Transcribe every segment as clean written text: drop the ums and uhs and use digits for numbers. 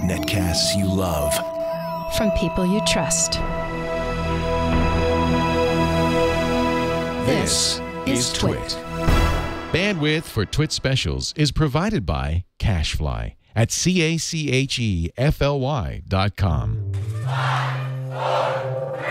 Netcasts you love. From people you trust. This is TWiT. Bandwidth for TWiT specials is provided by CacheFly at CACHEFLY.com. 5, 4, 3, 2.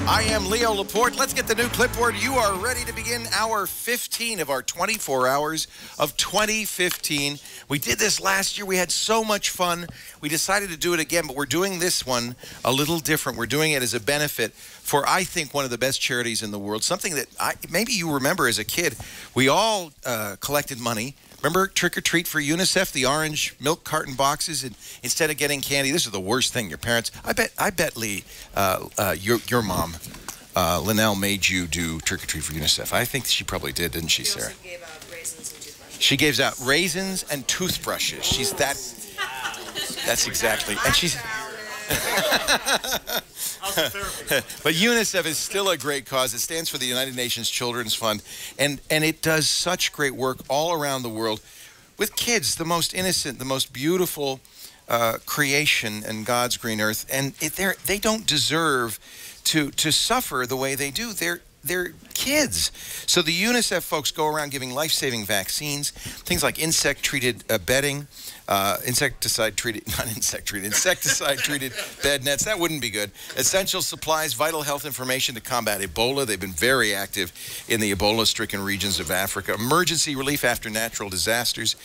I am Leo Laporte. Let's get the new clipboard. You are ready to begin hour 15 of our 24 hours of 2015. We did this last year. We had so much fun. We decided to do it again, but we're doing this one a little different. We're doing it as a benefit for, I think, one of the best charities in the world. Something that maybe you remember as a kid. We all collected money. Remember Trick or Treat for UNICEF, the orange milk carton boxes, and instead of getting candy, this is the worst thing. Your parents, I bet Lee, your mom, Linnell, made you do Trick or Treat for UNICEF. I think she probably did, didn't she, Sarah? She also gave out raisins and toothbrushes. She gives out raisins and toothbrushes. She's that. That's exactly. And she's. But UNICEF is still a great cause. It stands for the United Nations Children's Fund, and it does such great work all around the world with kids, the most innocent, the most beautiful creation in God's green earth, and they don't deserve to suffer the way they do. They're kids. So the UNICEF folks go around giving life-saving vaccines, things like insect-treated bedding, insecticide-treated bed nets. That wouldn't be good. Essential supplies, vital health information to combat Ebola. They've been very active in the Ebola-stricken regions of Africa. Emergency relief after natural disasters.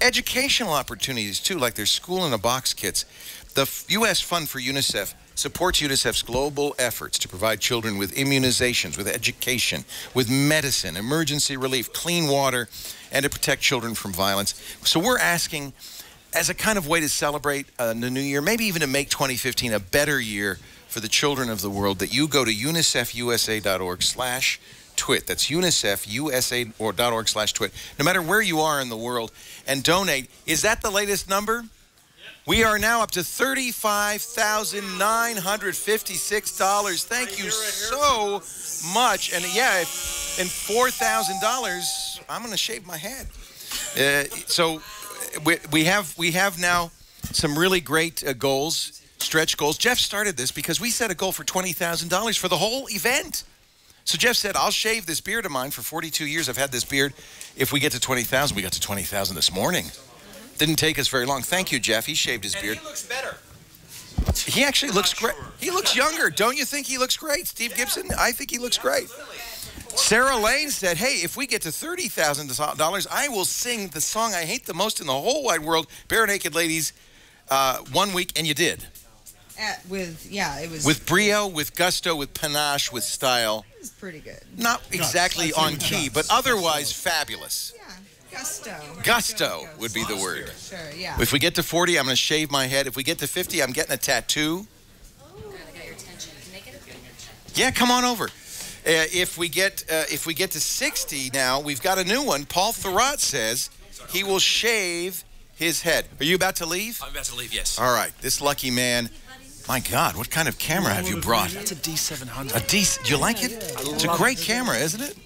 Educational opportunities, too, like their school-in-a-box kits. The U.S. Fund for UNICEF supports UNICEF's global efforts to provide children with immunizations, with education, with medicine, emergency relief, clean water, and to protect children from violence. So we're asking, as a kind of way to celebrate the new year, maybe even to make 2015 a better year for the children of the world, that you go to unicefusa.org/twit. That's unicefusa.org/twit. No matter where you are in the world, and donate. Is that the latest number? We are now up to $35,956. Thank you so much. And yeah, and $4,000, I'm going to shave my head. So we have now some really great goals, stretch goals. Jeff started this because we set a goal for $20,000 for the whole event. So Jeff said, I'll shave this beard of mine for 42 years. I've had this beard. If we get to 20,000, we got to 20,000 this morning. Didn't take us very long. Thank you, Jeff. He shaved his beard. He looks better. He actually looks great. He looks younger. Don't you think he looks great? Steve Gibson, I think he looks great. Sarah Lane said, hey, if we get to $30,000, I will sing the song I hate the most in the whole wide world, Bare Naked Ladies, 1 week, and you did. It was... With brio, with gusto, with panache, with style. It was pretty good. Not exactly on key, but otherwise fabulous. Yeah, gusto. Gusto would be the word. Sure, yeah. If we get to 40, I'm going to shave my head. If we get to 50, I'm getting a tattoo. Oh, I got your attention. Can I get it? Yeah, come on over. If we get to 60 now, we've got a new one. Paul Thurrott says he will shave his head. Are you about to leave? I'm about to leave, yes. All right. This lucky man. My God, what kind of camera have you brought? It's a D700. A D. Do you like it? It's a great camera, isn't it?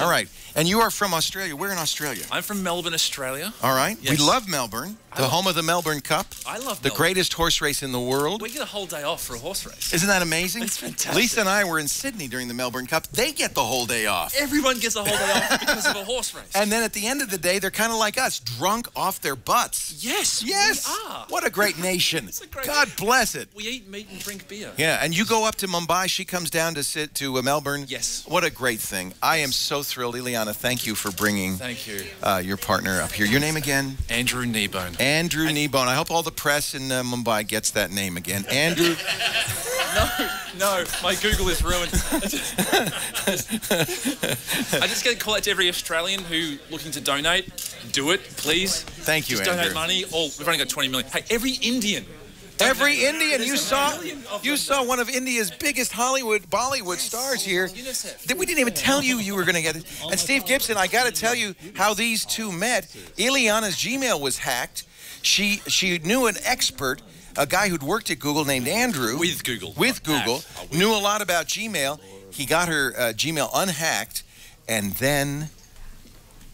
All right. And you are from Australia. Where in Australia? I'm from Melbourne, Australia. All right. Yes. We love Melbourne, the home of the Melbourne Cup. I love the Melbourne. greatest horse race in the world. We get a whole day off for a horse race. Isn't that amazing? It's fantastic. Lisa and I were in Sydney during the Melbourne Cup. They get the whole day off. Everyone gets a whole day off because of a horse race. And then at the end of the day, they're kind of like us, drunk off their butts. Yes, Yes. we are. What a great nation. It's a great God bless it. We eat meat and drink beer. Yeah, and you go up to Mumbai. She comes down to Melbourne. Yes. What a great thing. I am so thrilled. Ileana, thank you for bringing Thank you. Your partner up here. Your name again? Andrew Kneebone. Andrew Kneebone. I hope all the press in Mumbai gets that name again. Andrew. No, my Google is ruined. I just get a call out to every Australian who looking to donate. Do it, please. Thank you, just Andrew. donate money. We've only got 20 million. Hey, every Indian. Every Indian. You saw one of India's biggest Bollywood stars here. UNICEF. We didn't even tell you were going to get it. And Steve Gibson, I got to tell you how these two met. Ileana's Gmail was hacked. She knew an expert, a guy who'd worked at Google named Andrew. With Google. With Google. Knew a lot about Gmail. He got her Gmail unhacked, and then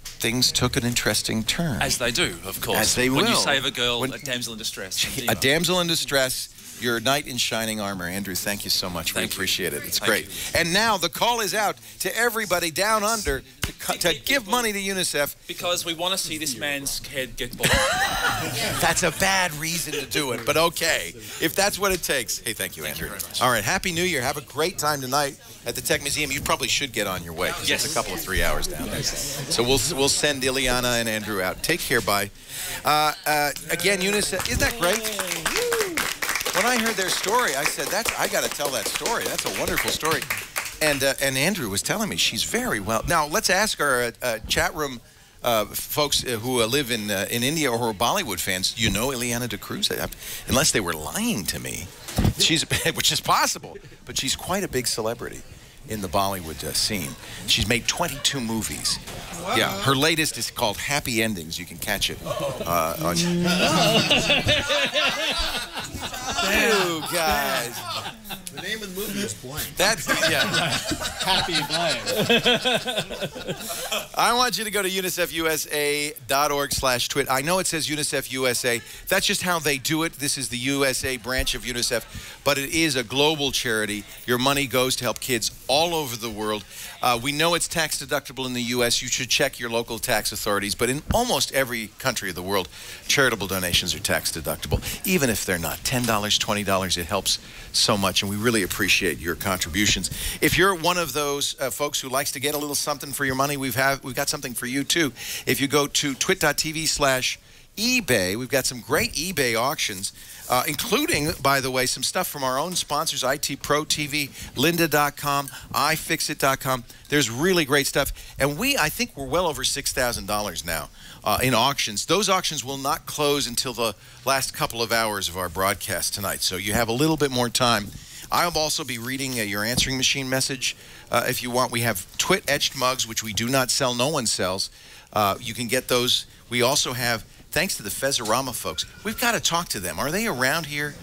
things took an interesting turn. As they do, of course. As they will. When you save a girl, a damsel in distress. A damsel in distress. Your knight in shining armor. Andrew, thank you so much. We appreciate it. It's great. And now the call is out to everybody down under to give money to UNICEF. Because we want to see this man's head get bald. That's a bad reason to do it, but okay. If that's what it takes. Hey, thank you, Andrew. All right, Happy New Year. Have a great time tonight at the Tech Museum. You probably should get on your way. Yes. It's a couple of 3 hours down there. So we'll send Ileana and Andrew out. Take care. Bye. Again, UNICEF. Isn't that great? When I heard their story, I said, I got to tell that story. That's a wonderful story. And Andrew was telling me she's very well. Now, let's ask our chat room folks who live in India or who are Bollywood fans. You know Ileana D'Cruz? Unless they were lying to me. Which is possible. But she's quite a big celebrity in the Bollywood scene. She's made 22 movies. Wow. Yeah, her latest is called Happy Endings. You can catch it on... You guys. The name of the movie is blank. That's, yeah. Happy blank. I want you to go to unicefusa.org/twit. I know it says UNICEF USA. That's just how they do it. This is the USA branch of UNICEF, but it is a global charity. Your money goes to help kids all over the world. We know it's tax deductible in the U.S. You should check your local tax authorities, but in almost every country of the world, charitable donations are tax deductible, even if they're not. $10, $20, it helps so much, and we really appreciate your contributions. If you're one of those folks who likes to get a little something for your money, we've got something for you too. If you go to twit.tv/eBay, we've got some great eBay auctions, including, by the way, some stuff from our own sponsors, IT Pro TV, lynda.com, iFixit.com. There's really great stuff. And I think we're well over $6,000 now in auctions. Those auctions will not close until the last couple of hours of our broadcast tonight. So you have a little bit more time. I'll also be reading your answering machine message if you want. We have Twit etched mugs, which we do not sell. No one sells. You can get those. We also have, thanks to the Fezarama folks, we've got to talk to them. Are they around here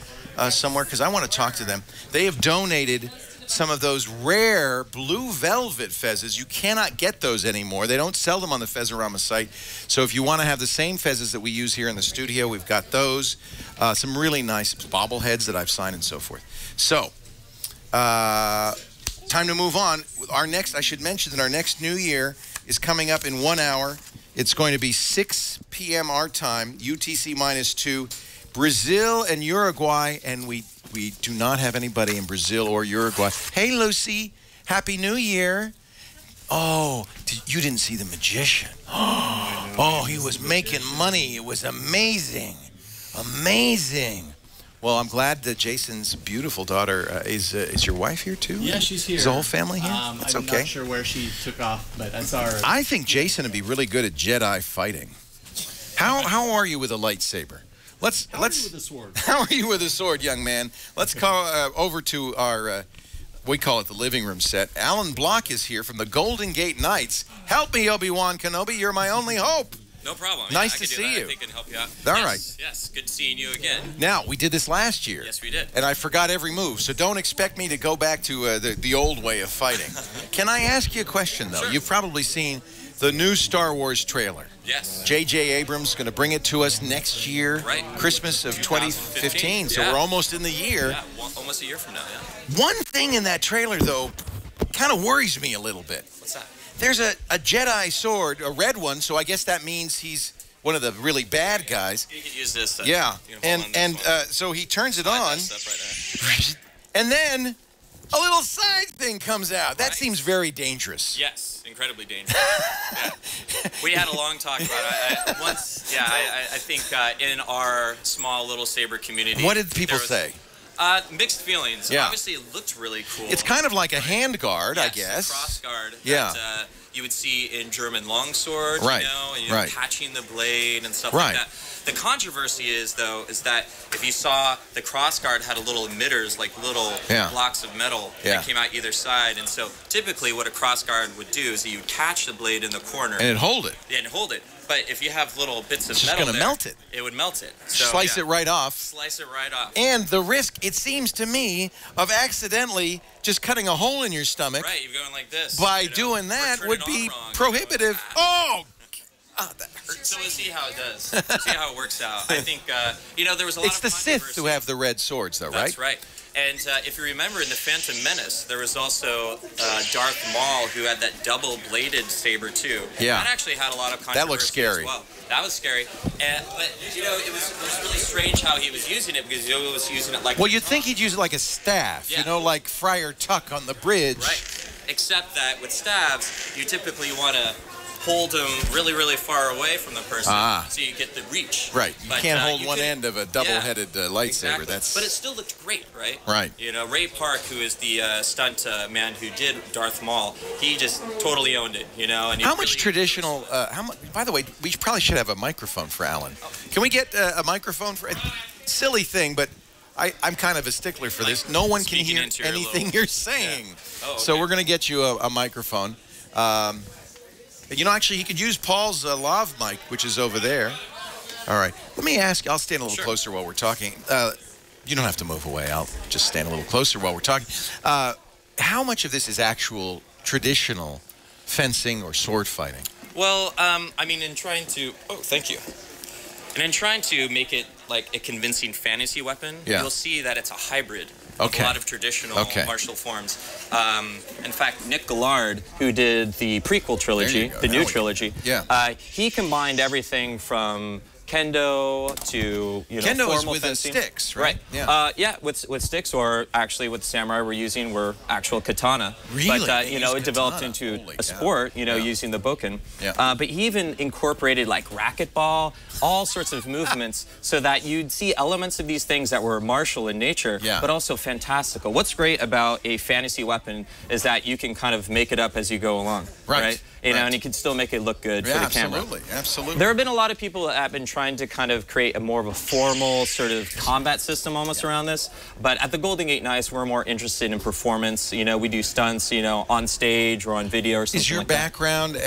somewhere? Because I want to talk to them. They have donated some of those rare blue velvet fezzes. You cannot get those anymore. They don't sell them on the Fezarama site. So if you want to have the same fezzes that we use here in the studio, we've got those. Some really nice bobbleheads that I've signed and so forth. So, time to move on. I should mention that our next New Year is coming up in 1 hour. It's going to be 6 p.m. our time, UTC -2, Brazil and Uruguay, and we do not have anybody in Brazil or Uruguay. Hey, Lucy, Happy New Year. Oh, you didn't see The Magician. Oh, he was making money. It was amazing. Amazing. Well, I'm glad that Jason's beautiful daughter is your wife here too? Yeah, she's here. Is the whole family here? That's I'm okay. not sure where she took off, but I saw her. I think Jason would be really good at Jedi fighting. How are you with a lightsaber? How are you with a sword? How are you with a sword, young man? Let's call over to our, we call it the living room set. Alan Block is here from the Golden Gate Knights. Help me, Obi-Wan Kenobi. You're my only hope. No problem. Nice to see you. I think I can help you out. All right. Yes, good seeing you again. Now, we did this last year. Yes, we did. And I forgot every move, so don't expect me to go back to the old way of fighting. Can I ask you a question, though? Sure. You've probably seen the new Star Wars trailer. Yes. J.J. Abrams is going to bring it to us next year, right. Christmas of 2015. So yeah. we're almost in the year. Yeah, almost a year from now, yeah. One thing in that trailer, though, kind of worries me a little bit. What's that? There's a Jedi sword, a red one, so I guess that means he's one of the really bad guys. You could use this. Yeah, and so he turns it on, and then a little side thing comes out. That seems very dangerous. Yes, incredibly dangerous. Yeah. We had a long talk about it. I think in our small little saber community. What did people say? Mixed feelings. Yeah. Obviously, it looked really cool. It's kind of like a hand guard, yes, I guess. A cross guard. Yeah. That, you would see in German longswords, right. you know, and right. catching the blade and stuff right. like that. The controversy is that if you saw the crossguard had a little emitters, like little blocks of metal that came out either side, and so typically what a crossguard would do is you catch the blade in the corner. And it'd hold it. Yeah, and hold it. But if you have little bits of It's just metal gonna there, melt it. It would melt it. So, Slice it right off. Slice it right off. And the risk, it seems to me, of accidentally just cutting a hole in your stomach Right, you're going like this. by doing that turn would it be on wrong. prohibitive. Oh, that hurts. So we'll see how it does. See how it works out. I think, there was a lot It's of the Sith controversy. who have the red swords, though, right? That's right. And if you remember in The Phantom Menace, there was also Darth Maul who had that double-bladed saber, too. Yeah. That actually had a lot of controversy That looks scary. as well. That was scary. But, it was really strange how he was using it because he was using it like... Well, you'd think he'd use it like a staff, Yeah. like Friar Tuck on the bridge. Right. Except that with staves, you typically want to hold them really, really far away from the person so you get the reach. Right. You But, can't hold you one can- end of a double-headed lightsaber. Exactly. That's But it still looked great, right? Right. Ray Park, who is the stunt man who did Darth Maul, he just totally owned it, and he How much really- traditional? By the way, we probably should have a microphone for Alan. Can we get a microphone for? Silly thing, but I'm kind of a stickler for this. No one can speaking hear into your anything little- you're saying. Yeah. Oh, okay. So we're going to get you a microphone. Actually, you could use Paul's lav mic, which is over there. All right. Let me ask. I'll stand a little closer while we're talking. You don't have to move away. I'll just stand a little closer while we're talking. How much of this is actual traditional fencing or sword fighting? Well, in trying to... Oh, thank you. And in trying to make it like a convincing fantasy weapon, you'll see that it's a hybrid of a lot of traditional martial forms. In fact, Nick Gillard, who did the prequel trilogy, the new trilogy, he combined everything from kendo to kendo formal is with fencing. Sticks, right? Yeah. With sticks, or actually with samurai we're using were actual katana. Really? But it developed into a sport, using the bokken. But he even incorporated like racquetball, all sorts of movements, so that you'd see elements of these things that were martial in nature, but also fantastical. What's great about a fantasy weapon is that you can kind of make it up as you go along, right? And you can still make it look good for the camera. Absolutely. There have been a lot of people that have been trying to kind of create a more of a formal sort of combat system almost around this, but at the Golden Gate Knights, we're more interested in performance. We do stunts, on stage or on video or something Is your like that. background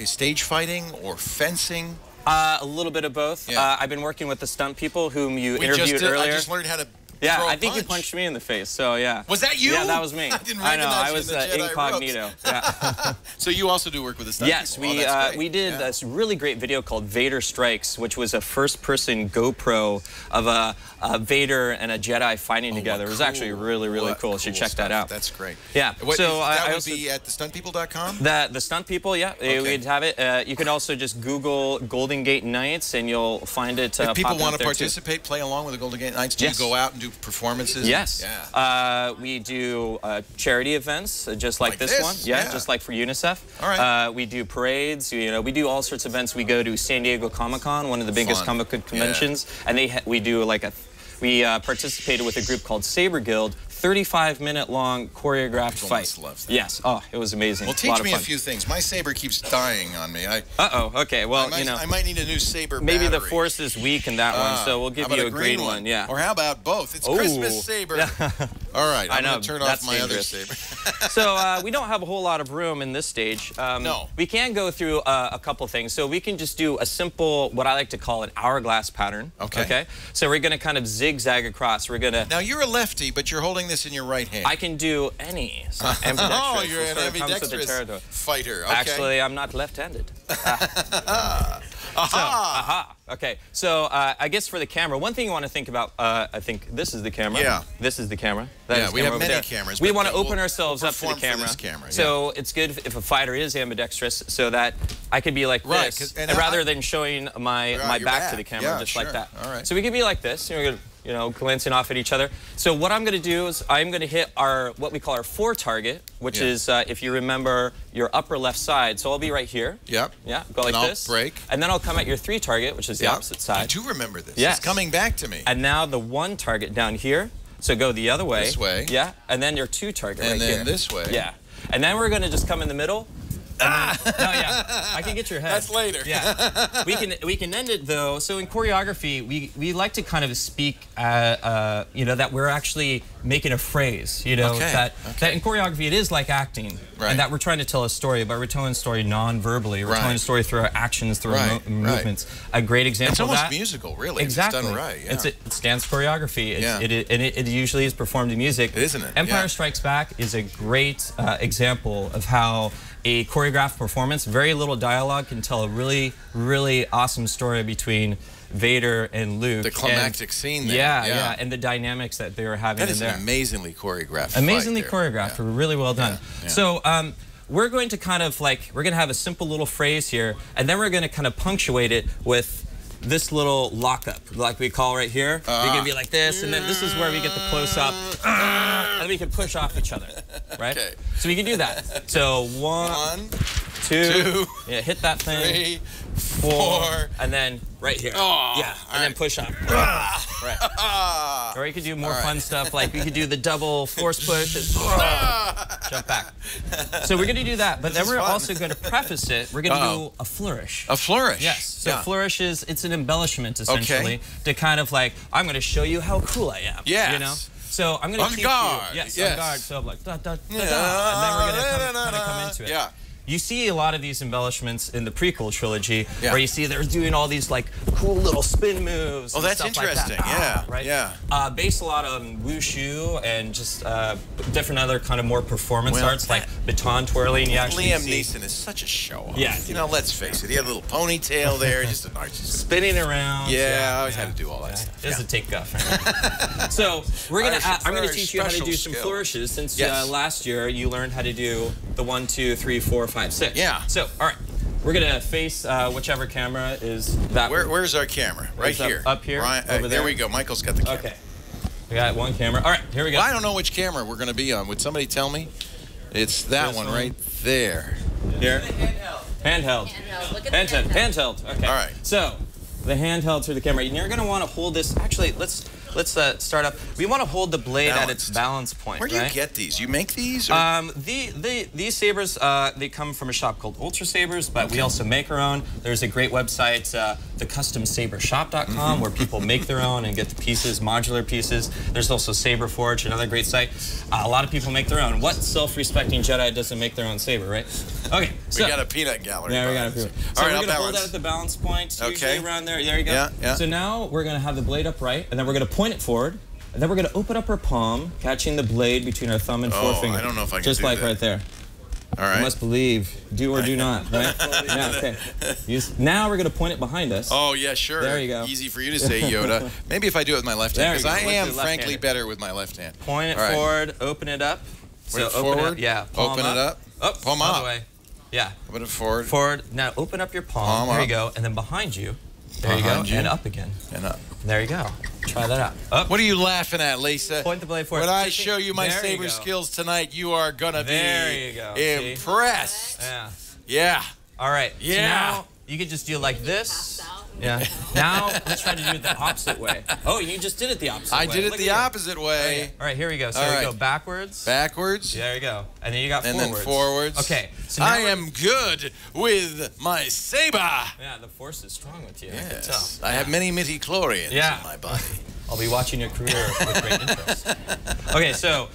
stage fighting or fencing? A little bit of both. I've been working with the stunt people whom you interviewed earlier. I just learned how to Yeah, throw a I think you punch. punched me in the face, so yeah. Was that you? Yeah, that was me. I didn't I know, recognize I you was in the Jedi incognito. robes. Yeah. So you also do work with the stunt Yes, people? Oh, that's great. we did this really great video called Vader Strikes, which was a first-person GoPro of a Vader and a Jedi fighting together. It was actually really, really cool. You should check that out. That's great. Yeah. So that I would also, be at thestuntpeople.com? the stunt people, yeah, we'd have it. You can also just Google Golden Gate Knights, and you'll find it. If people want to there participate, play along with the Golden Gate Knights, do you go out and do performances? Yes. Yeah. We do charity events, just like this one. Yeah, just like for UNICEF. All right. We do parades. We do all sorts of events. We go to San Diego Comic-Con, one of the biggest comic book conventions, and we do like we participated with a group called Saber Guild. 35-minute long choreographed fight. Yes. Oh, it was amazing. Well, teach me a few things. My saber keeps dying on me. Okay. Well, I might need a new saber maybe battery. the force is weak in that one, so we'll give you a green one. Yeah. Or how about both? It's Christmas saber. All right. I'm going to turn off my other saber. So we don't have a whole lot of room in this stage. No. We can go through a couple things. So we can just do a simple, what I like to call an hourglass pattern. Okay. So we're going to kind of zigzag across. We're going to. Now you're a lefty, but you're holding this in your right hand. I can do any. So oh, you're an ambidextrous fighter. Okay. Actually, I'm not left-handed. Okay, so I guess for the camera, one thing you want to think about, I think this is the camera. Yeah. This is the camera. We have many cameras. We want to open ourselves up to the camera. camera. So it's good if a fighter is ambidextrous, so that I could be like this, rather than showing my back to the camera, just like that. All right. So we could be like this. Glancing off at each other. So what I'm going to do is I'm going to hit what we call our 4 target, which is, if you remember, your upper left side. So I'll be right here. Yep. Yeah, go like this. I'll break. And then I'll come at your 3 target, which is the opposite side. I do remember this. Yes. It's coming back to me. And now the 1 target down here. So go the other way. This way. Yeah. And then your 2 target and right here. And then this way. Yeah. And then we're going to just come in the middle. I can get your head. That's later. Yeah, we can end it though. So in choreography, we like to kind of speak, that we're actually making a phrase. That in choreography it is like acting, and that we're trying to tell a story, but we're telling a story non-verbally. We're telling a story through our actions, through our movements. A great example. It's almost of that, musical, really. Exactly. It's done right. Yeah. It's dance choreography. It usually is performed in music. Isn't it? Empire Strikes Back is a great example of how a choreographed performance, very little dialogue, can tell a really, really awesome story between Vader and Luke. The climactic scene there. Yeah, and the dynamics that they were having in there. That is an amazingly choreographed Amazingly fight choreographed, really well done. Yeah. So we're going to kind of we're going to have a simple little phrase here, and then we're going to kind of punctuate it with this little lockup, like we call right here. We're going to be like this, and then this is where we get the close-up, and we can push off each other, right? Okay. So we can do that. So one, two, yeah, hit that thing, 3, 4, and then right here. And then push up. Right. Or you could do more fun stuff, like we could do the double force push and jump back. So we're going to do that, but then we're also going to preface it. We're going to do a flourish. A flourish? Yes. So flourish it's an embellishment, essentially, to kind of I'm going to show you how cool I am. Yes. So I'm going to teach you. Yes, on guard. So I'm like, da, da, da, da, and then we're going to kind of come into it. Yeah. You see a lot of these embellishments in the prequel trilogy, where you see they're doing all these cool little spin moves. Oh, that's interesting. Right? Yeah. Based a lot on wushu and just different other kind of more performance arts like baton twirling. You actually Liam Neeson is such a show-off. Yeah. Let's face it. He had a little ponytail there, just a narcissist. Spinning around. Yeah, I always had to do all that stuff. It doesn't take guff. So I'm going to teach you how to do some flourishes, since last year you learned how to do the 1, 2, 3, 4, 5, 6. Yeah. So, all right. We're going to face whichever camera is that way. Where's our camera? Right here. Up here? Over there we go. Michael's got the camera. Okay. We got one camera. All right, here we go. Well, I don't know which camera we're going to be on. Would somebody tell me? It's that one right there. Here? Handheld. Look at the handheld. Handheld. Okay. All right. So, the handheld through the camera. You're going to want to hold this. Actually, let's start up. We want to hold the blade at its balance point. Where do you get these? You make these? Or? These sabers, they come from a shop called Ultra Sabers, but we also make our own. There's a great website, thecustomsabershop.com, where people make their own and get the pieces, modular pieces. There's also Saber Forge, another great site. A lot of people make their own. What self-respecting Jedi doesn't make their own saber, right? Okay. We got a peanut gallery. Yeah, we got a peanut. So we're going to hold that at the balance point. Usually around there. There you go. Yeah. So now we're going to have the blade upright, and then we're going to point it forward, and then we're going to open up our palm, catching the blade between our thumb and forefinger. I don't know if I can just do like that. Right there. All right. You must believe. Do or do not, right? Yeah, okay. Now we're going to point it behind us. Oh, yeah, sure. There you go. Easy for you to say, Yoda. Maybe if I do it with my left hand, because I am, frankly, better with my left hand. Point it forward, open it up. So forward? Yeah. Open it up. Up. Palm up. All the way. Yeah. Open it forward. Forward. Now open up your palm. There you go. And then behind you. There you go. And up again. And up. There you go. Try that out. Up. What are you laughing at, Lisa? Point the blade forward. When I show you my saber skills tonight, you are going to be impressed. Yeah. Yeah. All right. Yeah. So now you can just do like this. Yeah. Now let's try to do it the opposite way. Oh, you just did it the opposite way. I did it the opposite way. All right, here we go. So we go backwards. Backwards. There you go. And then you got forwards. And then forwards. Okay. So now I am good with my saber. Yeah, the force is strong with you. Yes. I can tell. I have many midichlorians in my body. I'll be watching your career with great interest. Okay, so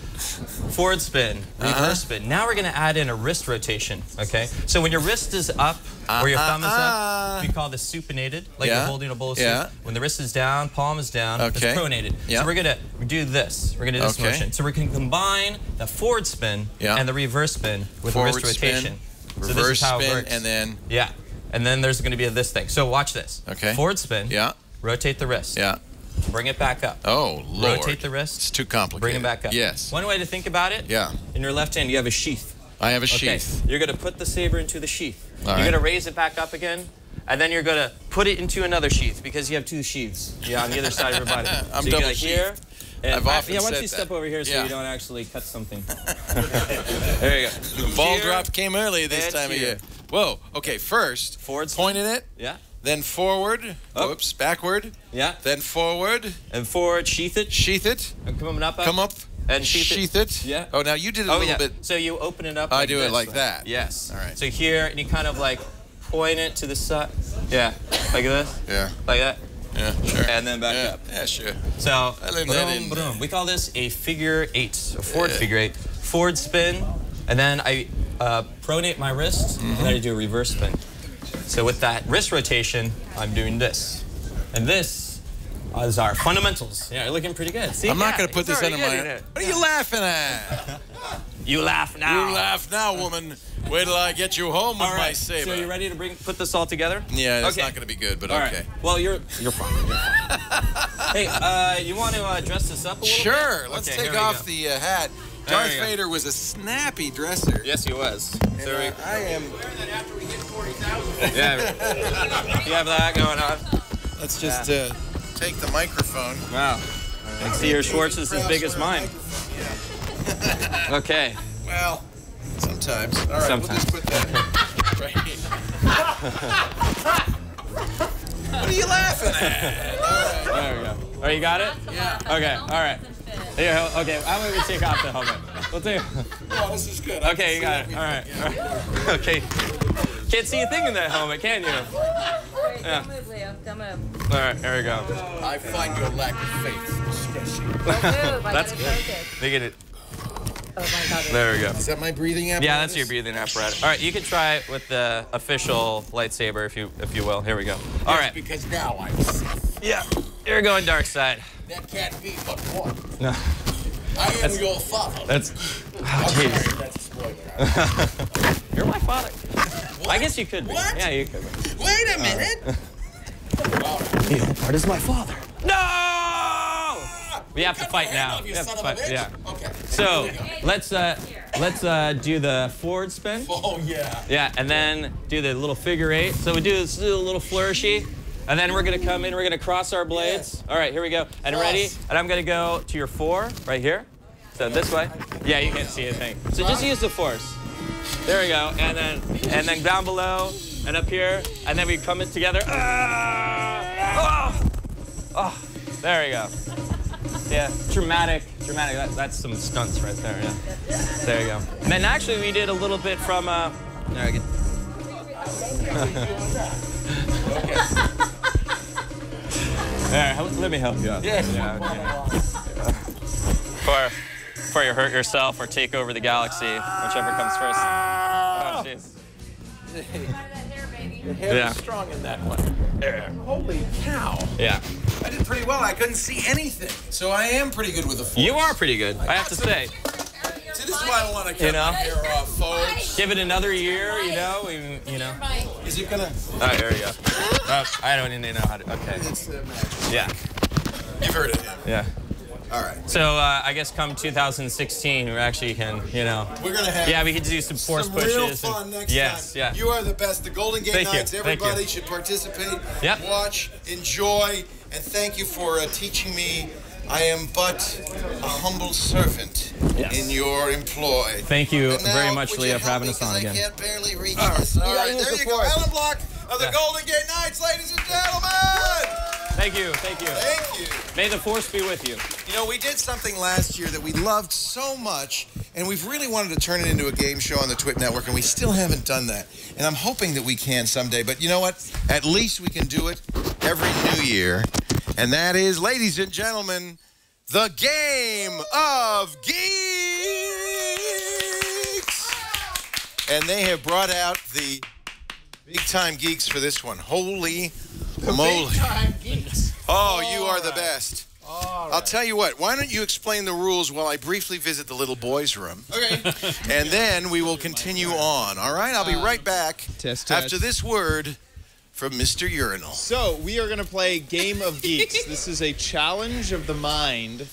forward spin, reverse spin. Now we're going to add in a wrist rotation, okay? So when your wrist is up or your thumb is up, we call this supinated, like you're holding a bowl of soup. When the wrist is down, palm is down, it's pronated. So we're going to do this. We're going to do this motion. So we're going to combine the forward spin and the reverse spin with the wrist rotation. Reverse so this is how spin, it works. and then... Yeah, and then there's going to be this thing. So watch this. Okay. Forward spin. Yeah. Rotate the wrist. Yeah. Bring it back up. Oh, Lord. Rotate the wrist. It's too complicated. Bring it back up. Yes. One way to think about it, in your left hand, you have a sheath. I have a sheath. You're going to put the saber into the sheath. All you're going to raise it back up again, and then you're going to put it into another sheath, because you have two sheaths on the other side of your body. I'm so double you here. And I've often why said don't you step over here so you don't actually cut something. There you go. The ball drop came early this time of year. Whoa. Okay, first, pointing it. Yeah. Then forward. Up. Oops, backward. Yeah. Then forward. And forward, sheath it. Sheath it. And come up. Come up. And sheath it? Yeah. Oh, now you did it a little bit. So you open it up. I like do it this, like right? that. Yes. All right. So here, and you kind of like point it to the side. Yeah. Like this. Yeah. Like that. Yeah, sure. And then back up. Yeah, sure. So, boom. we call this a figure 8, a forward figure 8. Forward spin, and then I pronate my wrist, and then I do a reverse spin. So with that wrist rotation, I'm doing this. And this is our fundamentals. Yeah, you're looking pretty good. See? I'm not going to put this under my... What are you laughing at? You laugh now. You laugh now, woman. Wait till I get you home with my saber. So you ready to put this all together? Yeah, it's not going to be good, but okay. Right. Well, you're fine. You're fine. Hey, you want to dress this up a little bit? Sure. Let's take off the hat. Darth Vader was a snappy dresser. Yes, he was. And, I am... Yeah. You have that going on. Let's just take the microphone. Wow. I see your Schwartz is as big as mine. Okay. Well, sometimes. All right, sometimes. We'll just put that right here. What are you laughing at? All right. There we go. Oh, you got it? Yeah. Okay, all right. Here, okay, how about we take off the helmet? We'll take... Oh, this is good. Okay, you got it. All right. All right. Okay. Can't see a thing in that helmet, can you? Yeah. Don't move, Leo. Don't move. All right, there we go. I find your lack of faith distressing. Don't move. That's good. They get it. Oh my God. There we go. Is that my breathing apparatus? Yeah, that's your breathing apparatus. All right, you can try it with the official lightsaber, if you will. Here we go. All right. Because now I'm safe. Yeah. You're going dark side. That can't be but one. No. I am your father. That's... Oh, jeez. That's a spoiler. You're my father. What? I guess you could be. What? Yeah, you could be. Wait a minute. What is my father? No! We have to fight now. We have to fight. Yeah. Okay. So let's do the forward spin. Oh yeah. Yeah, and then do the little figure 8. So we do this little flourishy, and then we're gonna come in. We're gonna cross our blades. Yes. All right, here we go. And ready? And I'm gonna go to your 4 right here. So this way. Yeah, you can't see anything. So just use the force. There we go. And then down below and up here, and then we come in together. Oh, there we go. Yeah, dramatic. That's some stunts right there. Yeah. There you go. And then actually we did a little bit from. There I get. There, let me help you out. Yes. Yeah, okay. Before you hurt yourself or take over the galaxy, whichever comes first. Oh, jeez. Your hair is strong in that one. There. Holy cow. Yeah. I did pretty well. I couldn't see anything. So I am pretty good with the force. You are pretty good, I have to say. See, this is why I want to cut my hair off, folks. Give it another year, you know. Is it gonna? All right, there you go. I don't even know how to. Okay. It's magic. Yeah. You've heard of him. Yeah. All right. So I guess come 2016, we actually can, We're gonna have. Yeah, we could do some force pushes. Real fun next time. Yeah. You are the best. The Golden Gate Nights. Everybody should participate. Yep. Watch, enjoy, and thank you for teaching me. I am but a humble servant in your employ. Thank you very much, Leah, for having us on again. I can't barely reach this. All right, there you go. Ellen Block of the Golden Gate Nights, ladies and gentlemen. Thank you. Thank you. Thank you. May the force be with you. You know, we did something last year that we loved so much, and we've really wanted to turn it into a game show on the TWiT network, and we still haven't done that. And I'm hoping that we can someday. But you know what? At least we can do it every New Year. And that is, ladies and gentlemen, the Game of Geeks. And they have brought out the big-time geeks for this one. Holy moly. Big-time geeks. Oh, you are the best. I'll tell you what, why don't you explain the rules while I briefly visit the little boys' room. Okay. And then we will continue on, all right? I'll be right back after this word from Mr. Urinal. So, we are going to play Game of Geeks. This is a challenge of the mind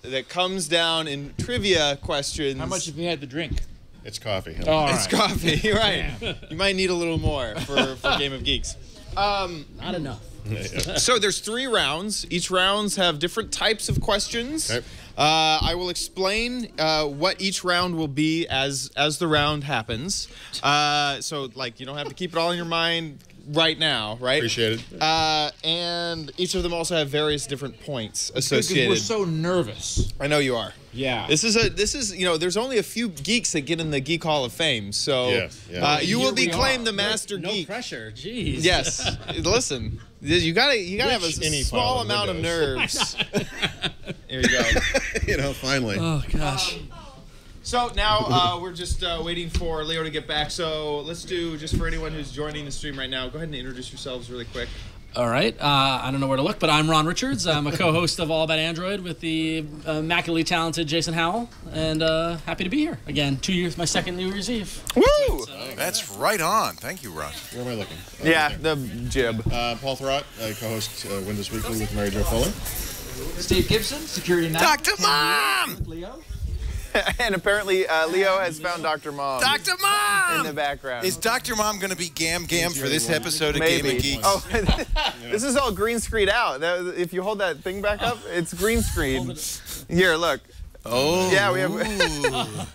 that comes down in trivia questions. How much have you had to drink? It's coffee. It's coffee, you're right. You might need a little more for Game of Geeks. Not enough. So there's 3 rounds. Each rounds have different types of questions. Okay. I will explain what each round will be as the round happens. So like you don't have to keep it all in your mind. right now, right? Appreciate it. And each of them also have various different points associated. We're so nervous. I know you are. Yeah. This is you know, there's only a few geeks that get in the Geek Hall of Fame, so you will be claimed the master geek. No pressure, jeez. Yes. Listen, you gotta have a small amount of nerves. Here you go. You know, finally. Oh gosh. So now we're just waiting for Leo to get back. So let's do, just for anyone who's joining the stream right now, go ahead and introduce yourselves really quick. All right. I don't know where to look, but I'm Ron Richards. I'm a co-host of All About Android with the immaculately talented Jason Howell, and happy to be here again. 2 years, my second New Year's Eve. Woo! That's right on. Thank you, Ron. Where am I looking? The jib. Paul Thurrott, I co-host Win This Weekly with Mary Jo Fuller. Steve Gibson, security now. Dr. Mom! Leo. And apparently Leo has found Dr. Mom. Dr. Mom! In the background. Is Dr. Mom going to be Gam for this episode of Game of Geeks? Oh, this is all green screened out. If you hold that thing back up, it's green screen. Here, look. Oh. Yeah, we have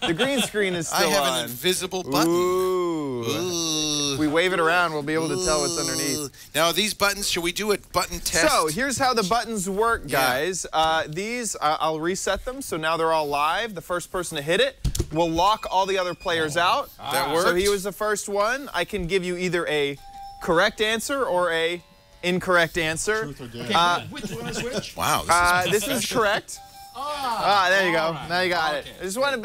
the green screen is still on. I have an invisible button. Ooh. We wave it around, we'll be able to tell what's underneath. Now, these buttons, should we do a button test? So, here's how the buttons work, guys. These, I'll reset them, so now they're all live. The first person to hit it will lock all the other players out. That works. So he was the first one. I can give you either a correct answer or a incorrect answer. Truth or dare. Which one is which? Wow, this is correct. There you go. Now you got it.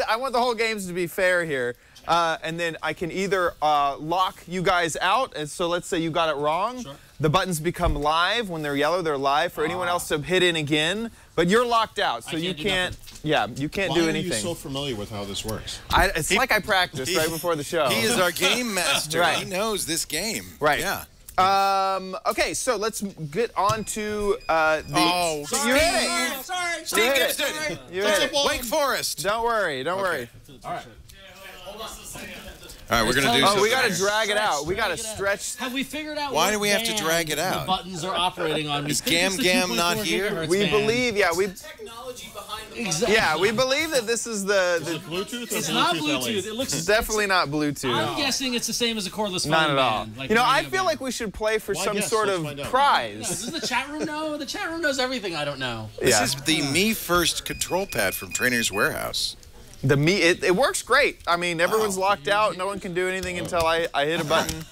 I want the whole games to be fair here. And then I can either lock you guys out. And so let's say you got it wrong. Sure. The buttons become live. When they're yellow, they're live for anyone else to hit in again. But you're locked out, so you can't. Yeah, you can't do anything. Why are you so familiar with how this works? It's like I practiced right before the show. He is our game master. Right. He knows this game. Right. Yeah. Okay, so let's get on to the. Oh, you hit it. Sorry. Steve Gibson. You hit it. Wake Forest. Don't worry. Don't worry. All right. All right, we're gonna do. Oh, we gotta drag it out. We gotta stretch. Have we figured out Why what do we have to drag it out? The buttons are operating on? Is Gam not here? We believe, Technology behind the exactly. Yeah, we believe that this is the Bluetooth. It's not Bluetooth. It looks definitely not Bluetooth. I'm guessing it's the same as a cordless phone. Not at all. Like you know, I feel like we should play for some sort of prize. No, does the chat room know? The chat room knows everything I don't know. This is the Me First control pad from Trainer's Warehouse. It works great. I mean, everyone's locked out. No one can do anything until I hit a button.